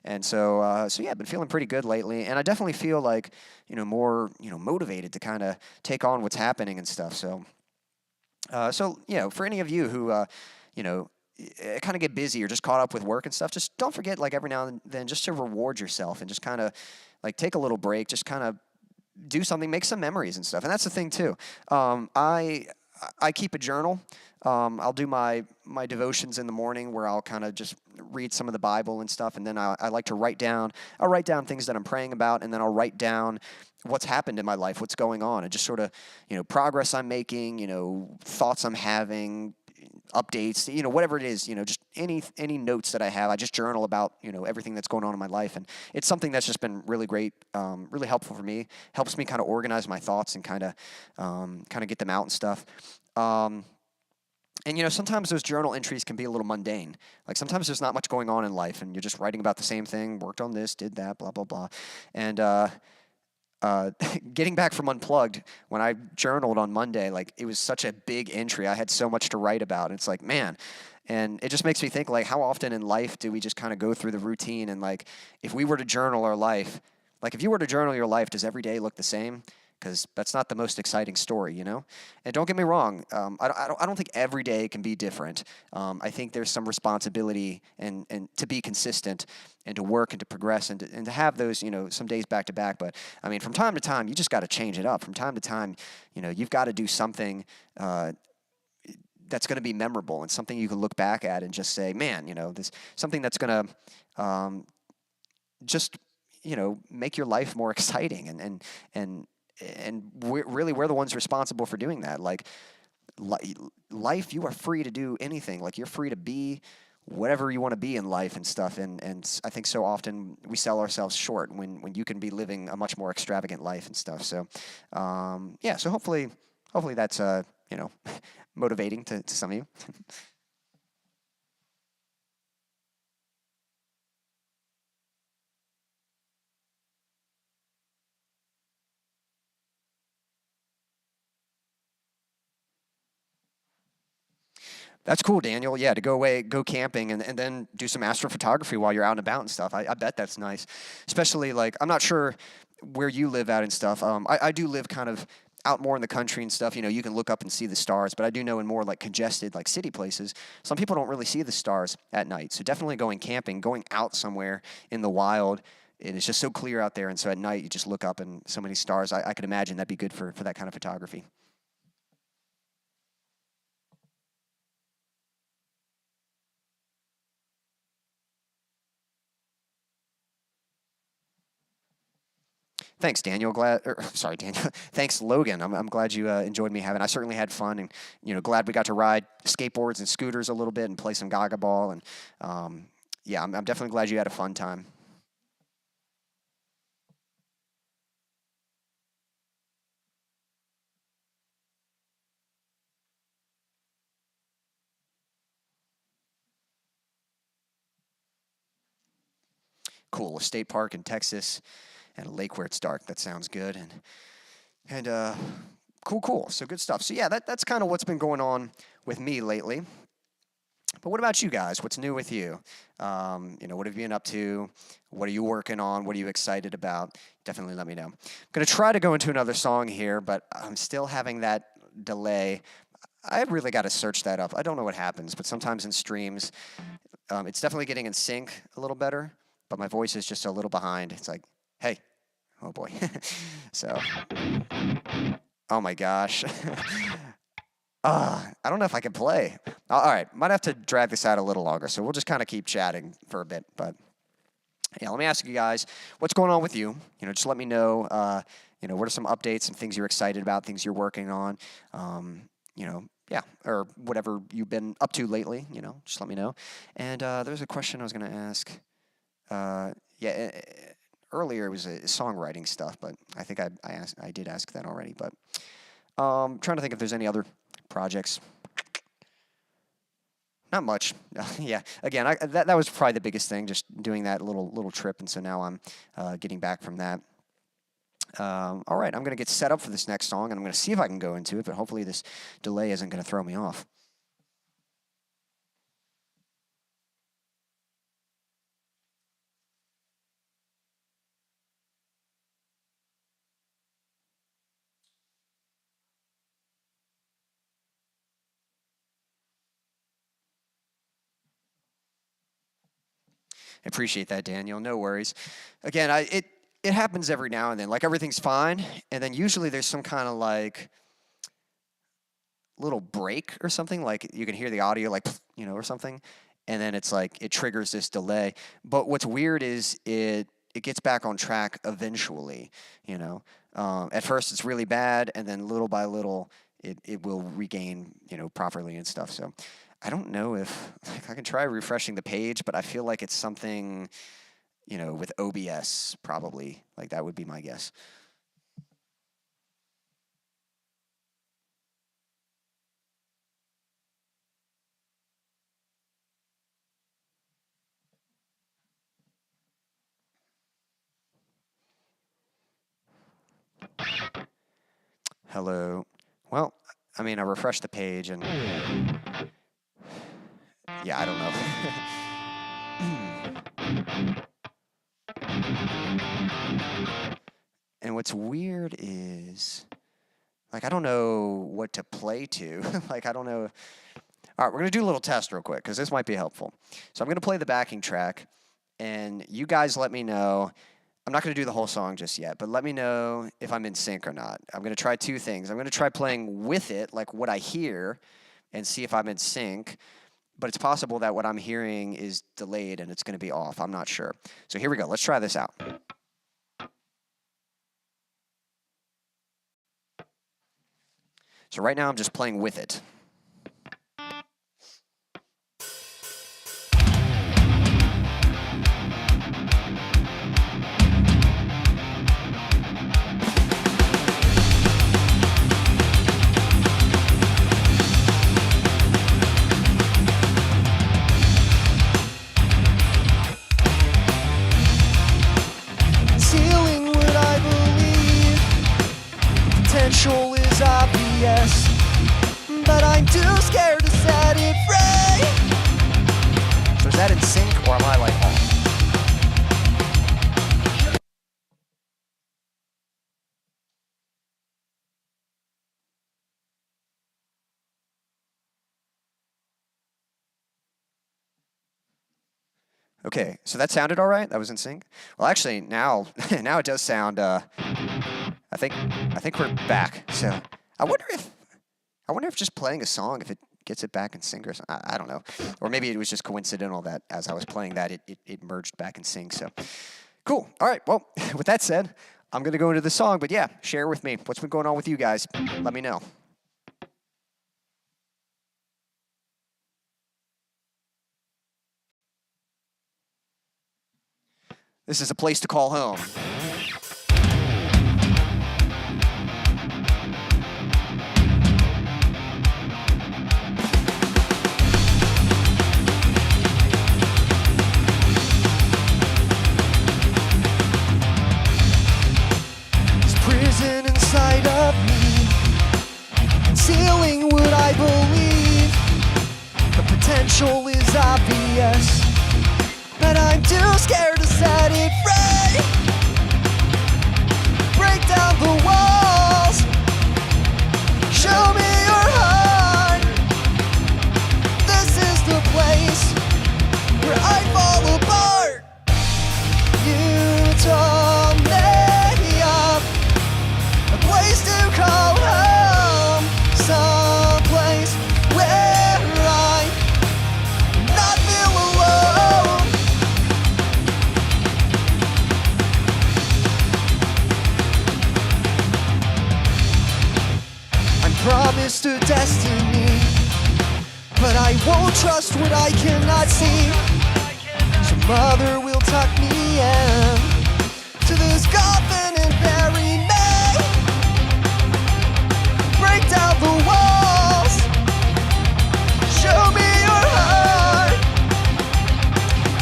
and so yeah, I've been feeling pretty good lately, and I definitely feel like more motivated to kind of take on what's happening and stuff. So for any of you who kind of get busy or just caught up with work and stuff, just don't forget, like every now and then, just to reward yourself and just kind of like take a little break, just kind of do something, make some memories and stuff. And that's the thing too. I keep a journal. I'll do my devotions in the morning where I'll kind of just read some of the Bible and stuff, and then I like to write down things that I'm praying about, and then I'll write down what's happened in my life, what's going on, and just sort of progress I'm making, thoughts I'm having, updates, whatever it is, just any notes that I have. I just journal about, everything that's going on in my life. And it's something that's just been really great, really helpful for me. Helps me kind of organize my thoughts and kind of get them out and stuff. And sometimes those journal entries can be a little mundane. Like sometimes there's not much going on in life, and you're just writing about the same thing. Worked on this, did that, blah blah blah. And getting back from Unplugged, when I journaled on Monday, like it was such a big entry. I had so much to write about. It's like, man, and it just makes me think, like, how often in life do we just kind of go through the routine? And like, if we were to journal our life, like if you were to journal your life, does every day look the same? Because that's not the most exciting story, And don't get me wrong, I don't think every day can be different. I think there's some responsibility and to be consistent and to work and to progress and to have those, some days back to back. But I mean, from time to time, you just got to change it up. From time to time, you've got to do something that's going to be memorable and something you can look back at and just say, man, this something that's going to just make your life more exciting and we're the ones responsible for doing that. Like life, you are free to do anything. Like you're free to be whatever you want to be in life and stuff. And I think so often we sell ourselves short when you can be living a much more extravagant life and stuff. So yeah. So hopefully that's motivating to some of you. That's cool, Daniel. Yeah, to go away, go camping, and then do some astrophotography while you're out and about and stuff. I bet that's nice. Especially, like, I'm not sure where you live at and stuff. I do live kind of out more in the country and stuff. You can look up and see the stars, but I do know in more, like, congested, like, city places, some people don't really see the stars at night. So definitely going camping, going out somewhere in the wild, it is just so clear out there, and so at night you just look up and so many stars. I could imagine that'd be good for that kind of photography. Thanks, Daniel. Sorry, Daniel. Thanks, Logan. I'm glad you enjoyed me having. I certainly had fun, and glad we got to ride skateboards and scooters a little bit and play some gaga ball. And yeah, I'm definitely glad you had a fun time. Cool. A state park in Texas and a lake where it's dark. That sounds good. And cool. So good stuff. So yeah, that's kind of what's been going on with me lately. But what about you guys? What's new with you? What have you been up to? What are you working on? What are you excited about? Definitely let me know. I'm going to try to go into another song here, but I'm still having that delay. I really got to search that up. I don't know what happens, but sometimes in streams, it's definitely getting in sync a little better, but my voice is just a little behind. It's like, hey, oh boy. So, oh my gosh. I don't know if I can play. All right, might have to drag this out a little longer, so we'll just kind of keep chatting for a bit. But yeah, let me ask you guys, what's going on with you? Just let me know. What are some updates and things you're excited about, things you're working on? Yeah, or whatever you've been up to lately. Just let me know. And there's a question I was going to ask. Yeah, earlier it was songwriting stuff, but I think I did ask that already. But trying to think if there's any other projects. Not much. Yeah. Again, that was probably the biggest thing, just doing that little trip, and so now I'm getting back from that. All right, I'm going to get set up for this next song, and I'm going to see if I can go into it, but hopefully this delay isn't going to throw me off. I appreciate that, Daniel. No worries. Again, it happens every now and then. Like everything's fine, and then usually there's some kind of like little break or something. Like you can hear the audio, like or something, and then it's like it triggers this delay. But what's weird is it gets back on track eventually. At first it's really bad, and then little by little it will regain properly and stuff. So I don't know if like, I can try refreshing the page, but I feel like it's something, with OBS probably. Like that would be my guess. Hello. Well, I mean, I refreshed the page and yeah, I don't know. And what's weird is, like, I don't know what to play to. Like, I don't know. All right, we're going to do a little test real quick because this might be helpful. So I'm going to play the backing track, and you guys let me know. I'm not going to do the whole song just yet, but let me know if I'm in sync or not. I'm going to try two things. I'm going to try playing with it, like what I hear, and see if I'm in sync. But it's possible that what I'm hearing is delayed and it's going to be off. I'm not sure. So here we go. Let's try this out. So right now I'm just playing with it. Ceiling what I believe, potential is obvious, but I'm too scared to set it free. So is that in sync or am I like off? Okay, so that sounded all right. That was in sync. Well, actually, now it does sound. I think we're back. So I wonder if just playing a song, if it gets it back in sync or something. I don't know, or maybe it was just coincidental that as I was playing that, it merged back in sync. So cool. All right. Well, with that said, I'm gonna go into the song. But yeah, share with me what's been going on with you guys. Let me know. This is a place to call home. This prison inside of me, concealing what I believe. The potential is obvious, but I'm too scared to set it free. Break down the walls, show me your heart. This is the place where I fall apart. You told me of a place to call home, someplace where I not feel alone. I'm promised a destiny, but I won't trust what I cannot see. Some mother will tuck me in to this coffin and bury me. Break down the walls, show me your heart.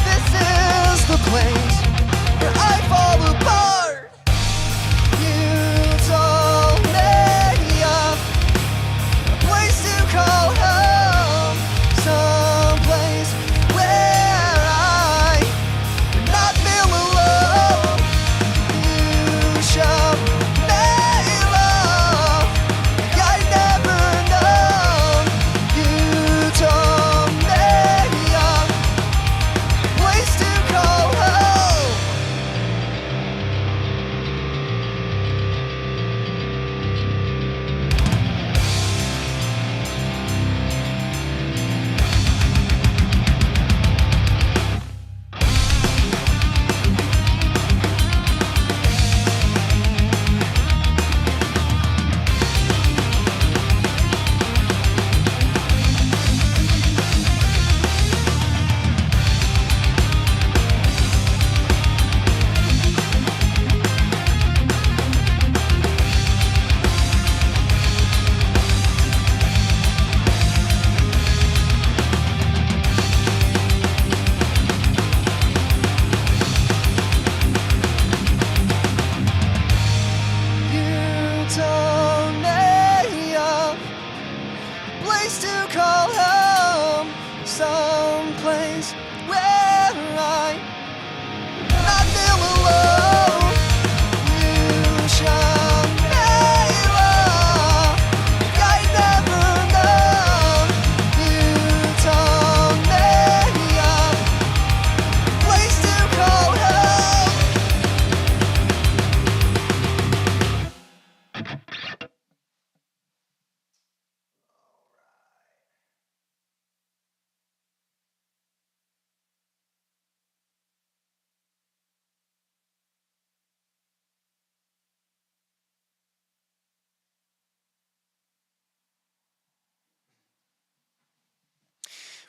This is the place where I fall apart. You told me of a place to call home, someplace where I would not feel alone. You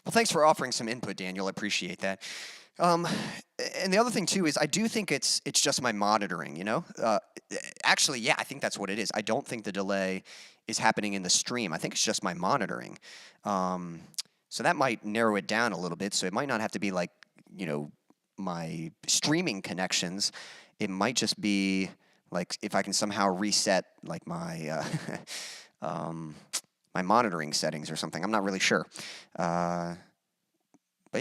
Well, thanks for offering some input, Daniel. I appreciate that. Um, and the other thing too is I do think it's just my monitoring. Actually, yeah, I think that's what it is. I don't think the delay is happening in the stream. I think it's just my monitoring. Um, so that might narrow it down a little bit. So it might not have to be like my streaming connections. It might just be like if I can somehow reset like my my monitoring settings or something. I'm not really sure. But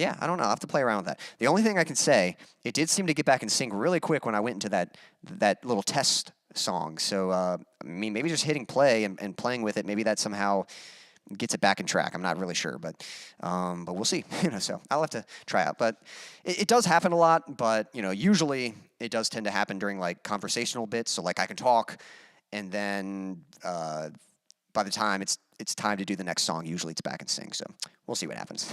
yeah, I don't know. I'll have to play around with that. The only thing I can say, it did seem to get back in sync really quick when I went into that little test song. So I mean, maybe just hitting play and playing with it, maybe that somehow gets it back in track. I'm not really sure, but we'll see. So I'll have to try out. But it does happen a lot. But usually it does tend to happen during like conversational bits. So like I can talk, and then by the time it's time to do the next song, usually it's back in sync. So we'll see what happens.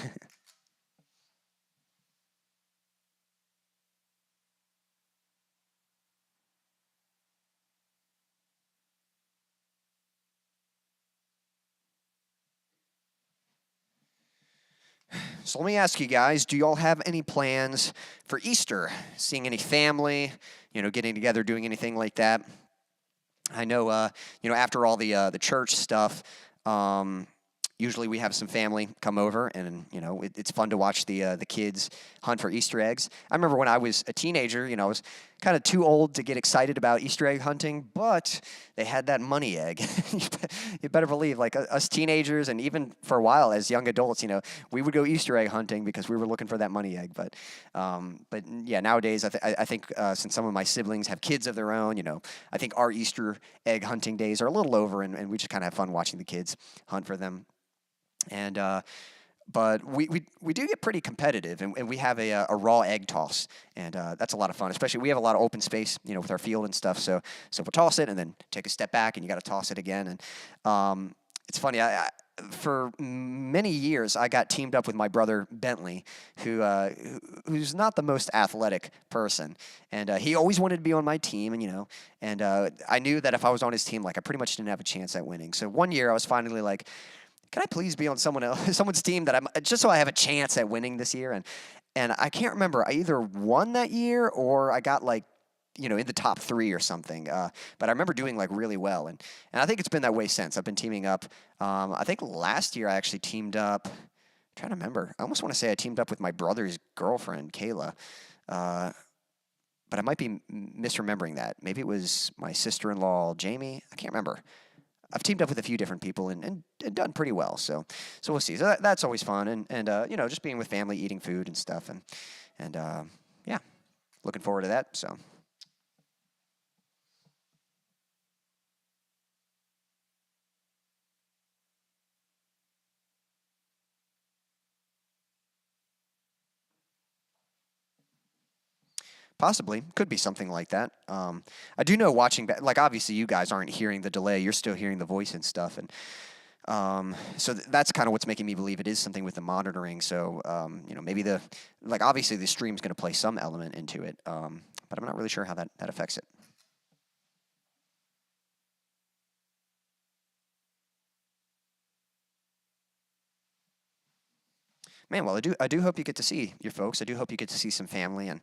So let me ask you guys, do you all have any plans for Easter? Seeing any family, getting together, doing anything like that? I know, after all the church stuff, usually we have some family come over, and it's fun to watch the kids hunt for Easter eggs. I remember when I was a teenager, I was kind of too old to get excited about Easter egg hunting, but they had that money egg. You better believe, like us teenagers, and even for a while as young adults, we would go Easter egg hunting because we were looking for that money egg. But yeah, nowadays I think since some of my siblings have kids of their own, I think our Easter egg hunting days are a little over, and we just kind of have fun watching the kids hunt for them. And but we do get pretty competitive, and we have a raw egg toss, and that's a lot of fun. Especially we have a lot of open space, with our field and stuff. So we'll toss it and then take a step back, and you got to toss it again. And it's funny. For many years, I got teamed up with my brother Bentley, who's not the most athletic person, and he always wanted to be on my team, and I knew that if I was on his team, like I pretty much didn't have a chance at winning. So one year, I was finally like, can I please be on someone's team that I'm just so I have a chance at winning this year? And I can't remember. I either won that year or I got like, in the top 3 or something. But I remember doing like really well, and I think it's been that way since. I've been teaming up. I think last year I actually teamed up. I'm trying to remember. I almost want to say I teamed up with my brother's girlfriend, Kayla. But I might be misremembering that. Maybe it was my sister-in-law, Jamie. I can't remember. I've teamed up with a few different people and done pretty well. So we'll see. So that's always fun. And just being with family, eating food and stuff. And yeah, looking forward to that. So. Possibly. Could be something like that. I do know watching back, like obviously you guys aren't hearing the delay. You're still hearing the voice and stuff. And so that's kind of what's making me believe it is something with the monitoring. So, maybe obviously the stream's going to play some element into it. But I'm not really sure how that affects it. Man, well, I do hope you get to see your folks. I do hope you get to see some family and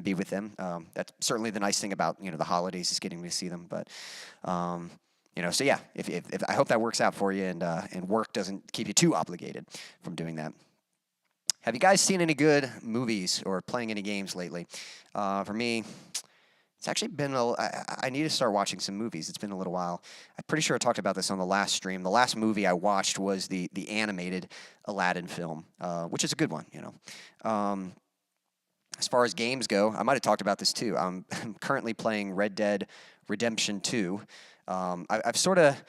be with them. That's certainly the nice thing about the holidays is getting to see them. But so yeah, if I hope that works out for you and work doesn't keep you too obligated from doing that. Have you guys seen any good movies or playing any games lately? For me, it's actually been I need to start watching some movies. It's been a little while. I'm pretty sure I talked about this on the last stream. The last movie I watched was the animated Aladdin film, which is a good one, As far as games go, I might have talked about this too. I'm currently playing Red Dead Redemption 2. I've sort of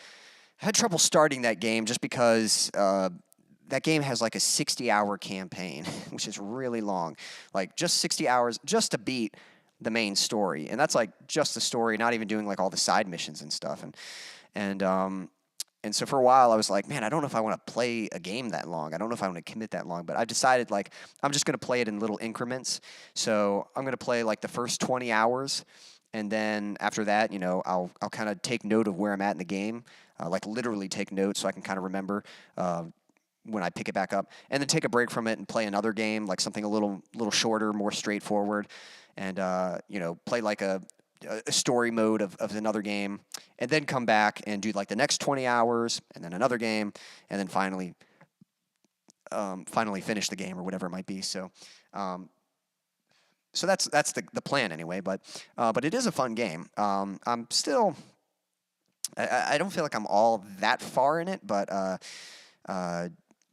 had trouble starting that game just because that game has like a 60-hour campaign, which is really long. Like just 60 hours just to beat the main story, and that's like just the story, not even doing like all the side missions and stuff. And so for a while I was like, man, I don't know if I want to play a game that long. I don't know if I want to commit that long. But I decided like I'm just going to play it in little increments. So I'm going to play like the first 20 hours, and then after that, I'll kind of take note of where I'm at in the game, like literally take notes so I can kind of remember when I pick it back up, and then take a break from it and play another game, like something a little shorter, more straightforward, and play like a story mode of another game, and then come back and do like the next 20 hours, and then another game, and then finally finish the game or whatever it might be. So that's the plan anyway. But it is a fun game. I'm still. I don't feel like I'm all that far in it, but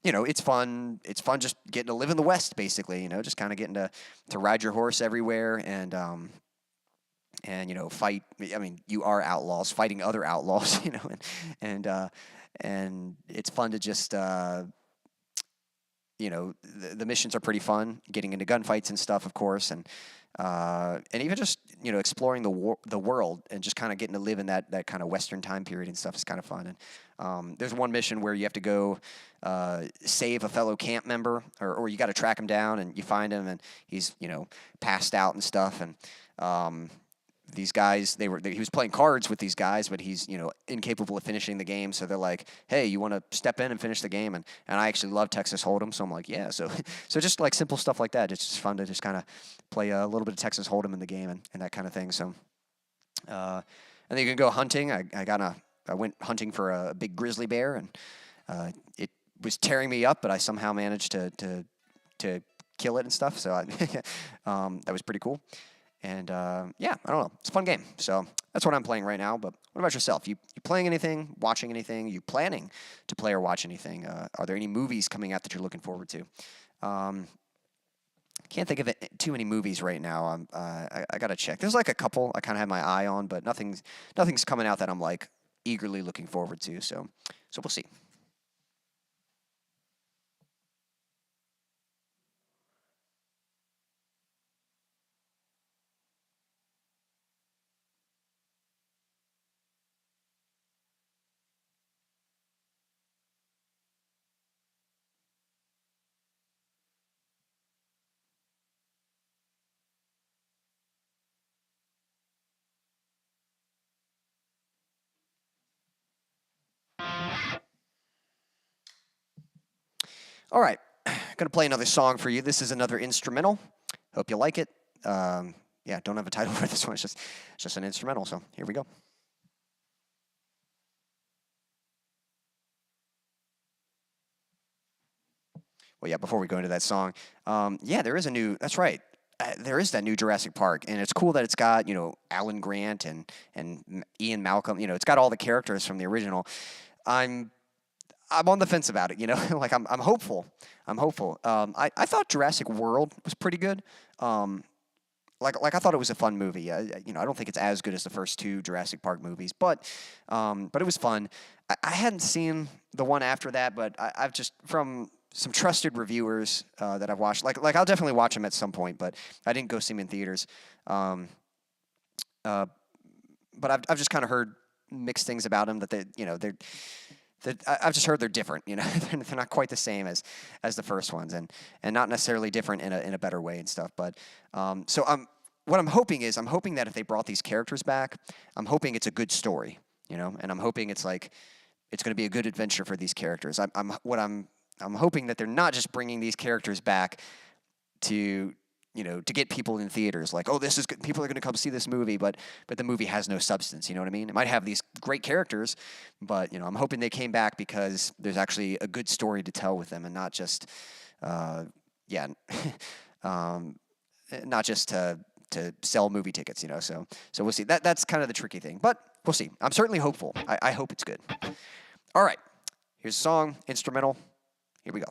it's fun. It's fun just getting to live in the West, basically. Just kind of getting to ride your horse everywhere and fight. I mean, you are outlaws fighting other outlaws, and it's fun to just. The missions are pretty fun, getting into gunfights and stuff, of course, and even just exploring the world and just kind of getting to live in that kind of Western time period and stuff is kind of fun. And there's one mission where you have to go save a fellow camp member, or you got to track him down, and you find him, and he's passed out and stuff, and these guys, he was playing cards with these guys, but he's, incapable of finishing the game. So they're like, hey, you want to step in and finish the game? And I actually love Texas Hold'em. So I'm like, yeah. So just like simple stuff like that. It's just fun to just kind of play a little bit of Texas Hold'em in the game and that kind of thing. So, and then you can go hunting. I went hunting for a big grizzly bear, and it was tearing me up, but I somehow managed to kill it and stuff. So that was pretty cool. And, I don't know. It's a fun game. So that's what I'm playing right now. But what about yourself? You playing anything, watching anything? You planning to play or watch anything? Are there any movies coming out that you're looking forward to? Can't think of too many movies right now. I got to check. There's like a couple I kind of have my eye on, but nothing's coming out that I'm like eagerly looking forward to. So we'll see. All right, gonna play another song for you. This is another instrumental. Hope you like it. Don't have a title for this one. It's just an instrumental. So here we go. Well, yeah. Before we go into that song, there is a new. That's right. There is that new Jurassic Park, and it's cool that it's got Alan Grant and Ian Malcolm. It's got all the characters from the original. I'm on the fence about it, like I'm hopeful. I thought Jurassic World was pretty good. Like I thought it was a fun movie. I don't think it's as good as the first two Jurassic Park movies, but it was fun. I hadn't seen the one after that, but I've just from some trusted reviewers that I've watched. Like I'll definitely watch them at some point, but I didn't go see them in theaters. But I've just kind of heard mixed things about them that I've just heard they're different. They're not quite the same as the first ones, and not necessarily different in a better way and stuff. But what I'm hoping that if they brought these characters back, I'm hoping it's a good story, and I'm hoping it's going to be a good adventure for these characters. I'm hoping that they're not just bringing these characters back to get people in theaters, like, oh, this is good. People are going to come see this movie, but the movie has no substance. You know what I mean? It might have these great characters, but I'm hoping they came back because there's actually a good story to tell with them, and not just, not just to sell movie tickets. So we'll see. That's kind of the tricky thing, but we'll see. I'm certainly hopeful. I hope it's good. All right, here's a song, instrumental. Here we go.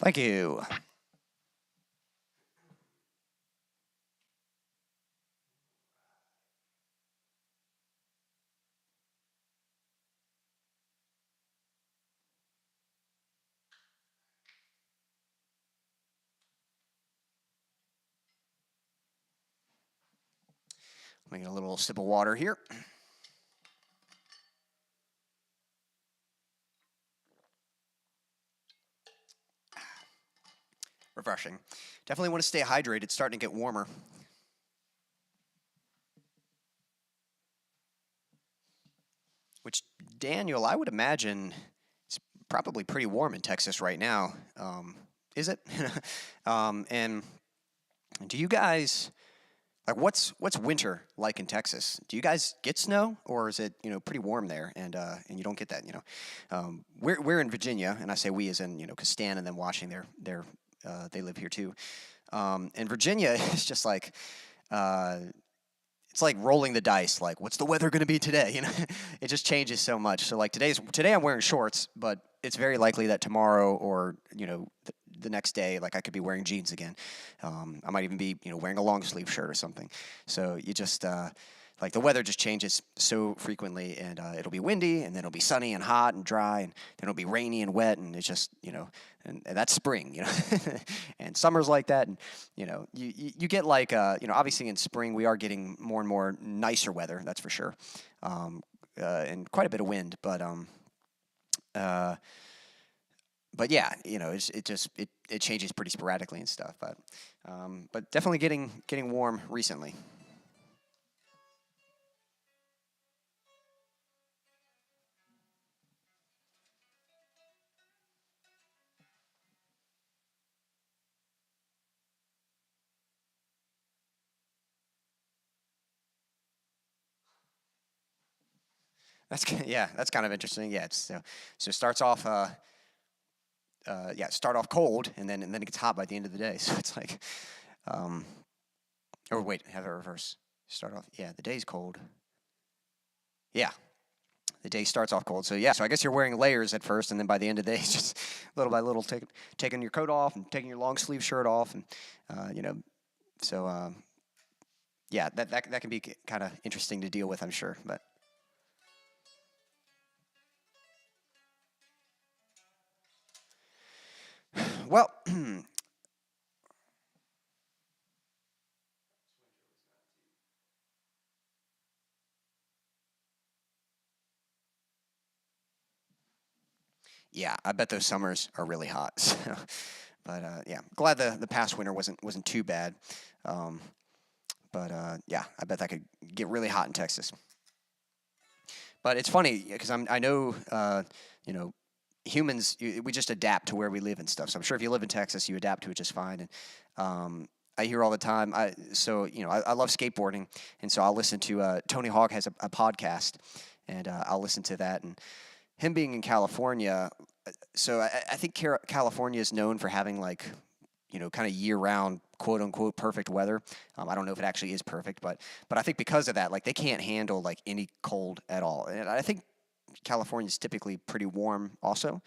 Thank you. Let me get a little sip of water here. Refreshing. Definitely want to stay hydrated. It's starting to get warmer. Which, Daniel, I would imagine it's probably pretty warm in Texas right now. Is it? And do you guys, like, what's winter like in Texas? Do you guys get snow, or is it pretty warm there, and you don't get that? We're in Virginia, and I say we as in because Stan and them watching they live here too. And Virginia is just like. It's like rolling the dice. Like, what's the weather going to be today? It just changes so much. So, like today, I'm wearing shorts, but it's very likely that tomorrow or the next day, like I could be wearing jeans again. I might even be wearing a long sleeve shirt or something. So you just like the weather just changes so frequently, and it'll be windy, and then it'll be sunny and hot and dry, and then it'll be rainy and wet, and it's just and that's spring, and summer's like that, and you get like obviously in spring we are getting more and more nicer weather, that's for sure, and quite a bit of wind, but yeah, it changes pretty sporadically and stuff, but definitely getting warm recently. That's kind of interesting. Yeah, so it starts off start off cold, and then it gets hot by the end of the day. So it's like, or wait, have it reverse. Start off, the day's cold. Yeah, the day starts off cold. So so I guess you're wearing layers at first, and then by the end of the day, it's just little by little taking your coat off and taking your long sleeve shirt off, and so that can be kind of interesting to deal with, I'm sure, but. Well, yeah, I bet those summers are really hot. So, but glad the past winter wasn't too bad. Um, but I bet that could get really hot in Texas. But it's funny because I know humans we just adapt to where we live and stuff. So I'm sure if you live in Texas, you adapt to it just fine. And I hear all the time. I love skateboarding, and so I'll listen to Tony Hawk has a podcast, and I'll listen to that. And him being in California, so I think California is known for having like kind of year-round, quote-unquote, perfect weather. I don't know if it actually is perfect, but I think because of that, like, they can't handle, like, any cold at all. And I think California's typically pretty warm also.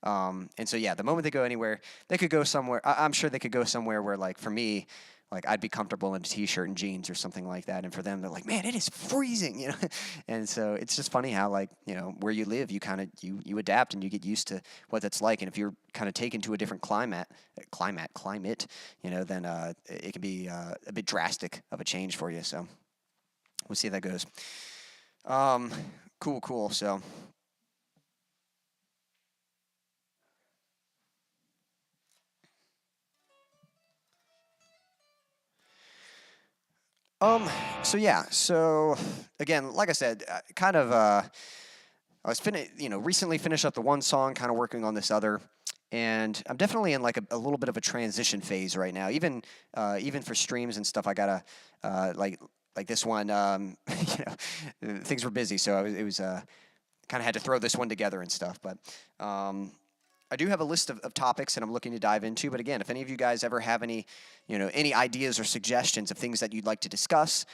And so, the moment they go anywhere, they could go somewhere. I'm sure they could go somewhere where, like, for me, like, I'd be comfortable in a T-shirt and jeans or something like that. And for them, they're like, man, it is freezing, And so it's just funny how, like, where you live, you kind of, you adapt and you get used to what that's like. And if you're kind of taken to a different climate, then it can be a bit drastic of a change for you. So we'll see how that goes. Cool. So. So again, like I said, kind of, I was recently finished up the one song, kind of working on this other, and I'm definitely in like a little bit of a transition phase right now. Even for streams and stuff, I gotta like this one, things were busy, so it was kind of had to throw this one together and stuff. But I do have a list of topics that I'm looking to dive into, but again, if any of you guys ever have any, any ideas or suggestions of things that you'd like to discuss,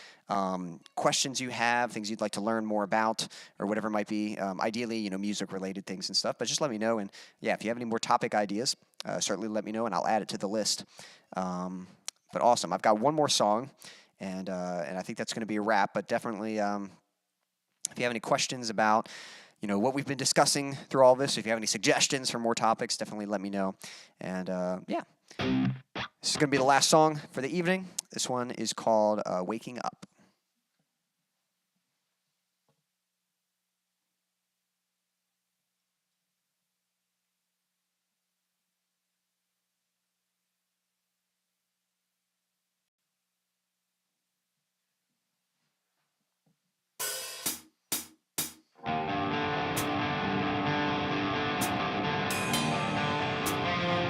questions you have, things you'd like to learn more about, or whatever it might be, ideally, music-related things and stuff, but just let me know, and yeah, if you have any more topic ideas, certainly let me know, and I'll add it to the list. But awesome, I've got one more song, and I think that's going to be a wrap, but definitely, if you have any questions about what we've been discussing through all this. If you have any suggestions for more topics, definitely let me know. And yeah, this is going to be the last song for the evening. This one is called Waking Up.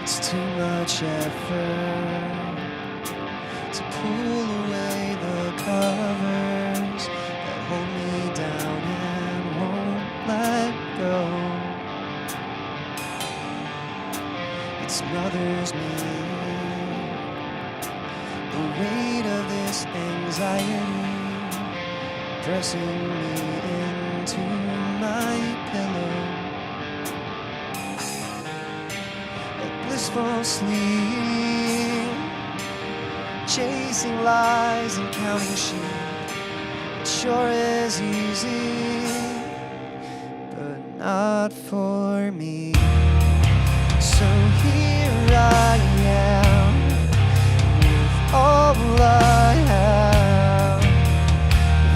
It's too much effort to pull away the covers that hold me down and won't let go. It smothers me, the weight of this anxiety pressing me into my pillow. Blissful sleep, chasing lies and counting sheep. It sure is easy, but not for me. So here I am, with all I have,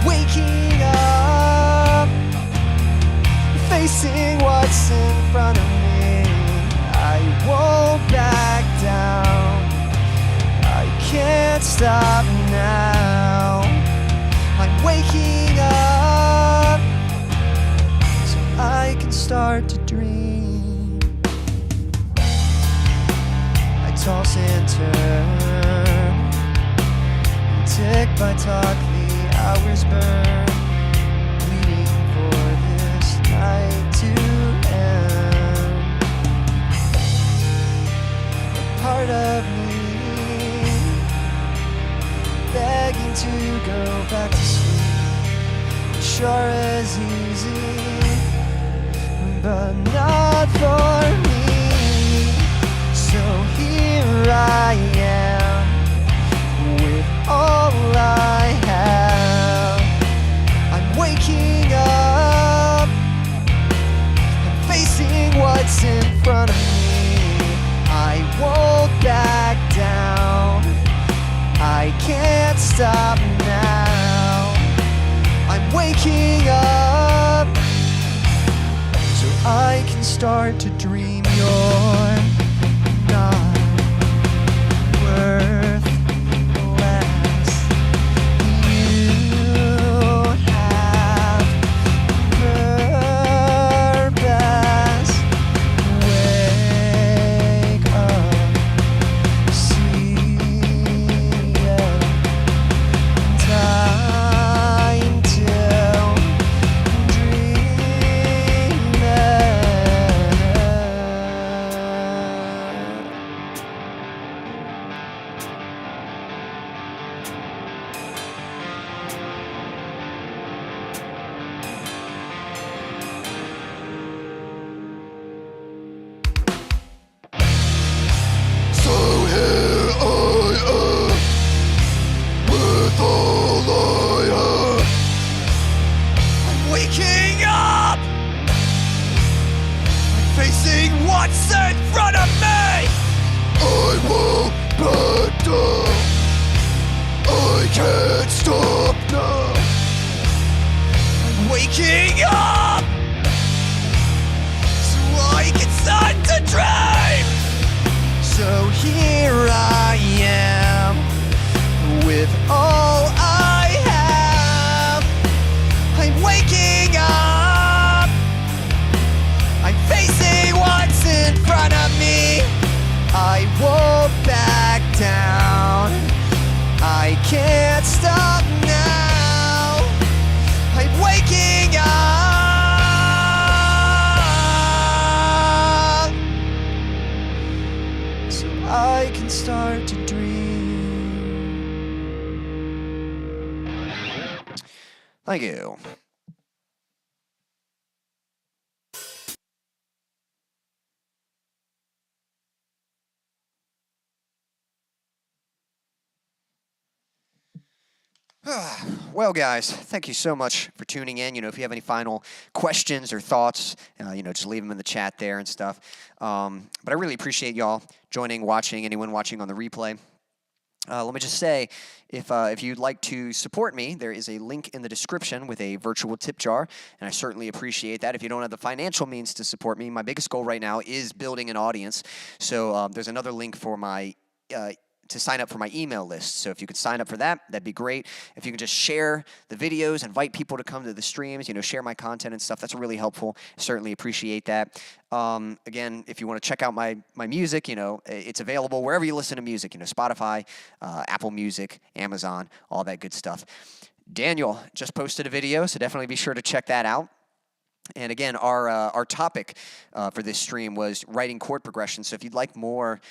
waking up, facing what's in front of me. I won't back down, I can't stop now. I'm waking up so I can start to dream. I toss and turn, and tick by talk the hours burn, waiting for this night to end. Part of me begging to go back to sleep. It sure is easy, but not for me. So here I am, with all I have. I'm waking up, I'm facing what's in front of me. I won't back down, I can't stop now. I'm waking up so I can start to dream. You're not worth less. You have purpose. start to dream. Thank you. Well, guys, thank you so much for tuning in. If you have any final questions or thoughts, just leave them in the chat there and stuff. But I really appreciate y'all joining, watching, anyone watching on the replay. Let me just say, if you'd like to support me, there is a link in the description with a virtual tip jar, and I certainly appreciate that. If you don't have the financial means to support me, my biggest goal right now is building an audience. So there's another link for my to sign up for my email list. So if you could sign up for that, that'd be great. If you could just share the videos, invite people to come to the streams, share my content and stuff, that's really helpful. Certainly appreciate that. Again, if you want to check out my music, it's available wherever you listen to music, Spotify, AppleMusic, Amazon, all that good stuff. Daniel just posted a video, so definitely be sure to check that out. And again, our topic for this stream was writing chord progressions. So if you'd like more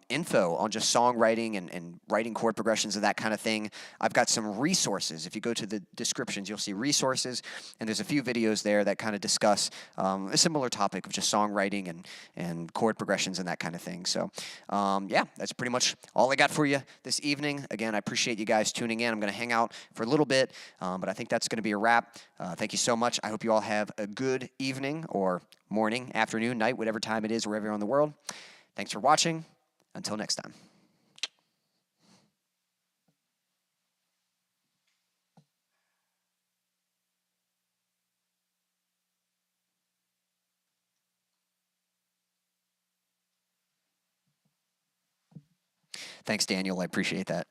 info on just songwriting and writing chord progressions and that kind of thing, I've got some resources. If you go to the descriptions, you'll see resources, and there's a few videos there that kind of discuss a similar topic of just songwriting and chord progressions and that kind of thing. So yeah, that's pretty much all I got for you this evening. Again, I appreciate you guys tuning in. I'm going to hang out for a little bit, but I think that's going to be a wrap. Thank you so much. I hope you all have a good evening or morning, afternoon, night, whatever time it is, wherever you're in the world. Thanks for watching. Until next time. Thanks, Daniel. I appreciate that.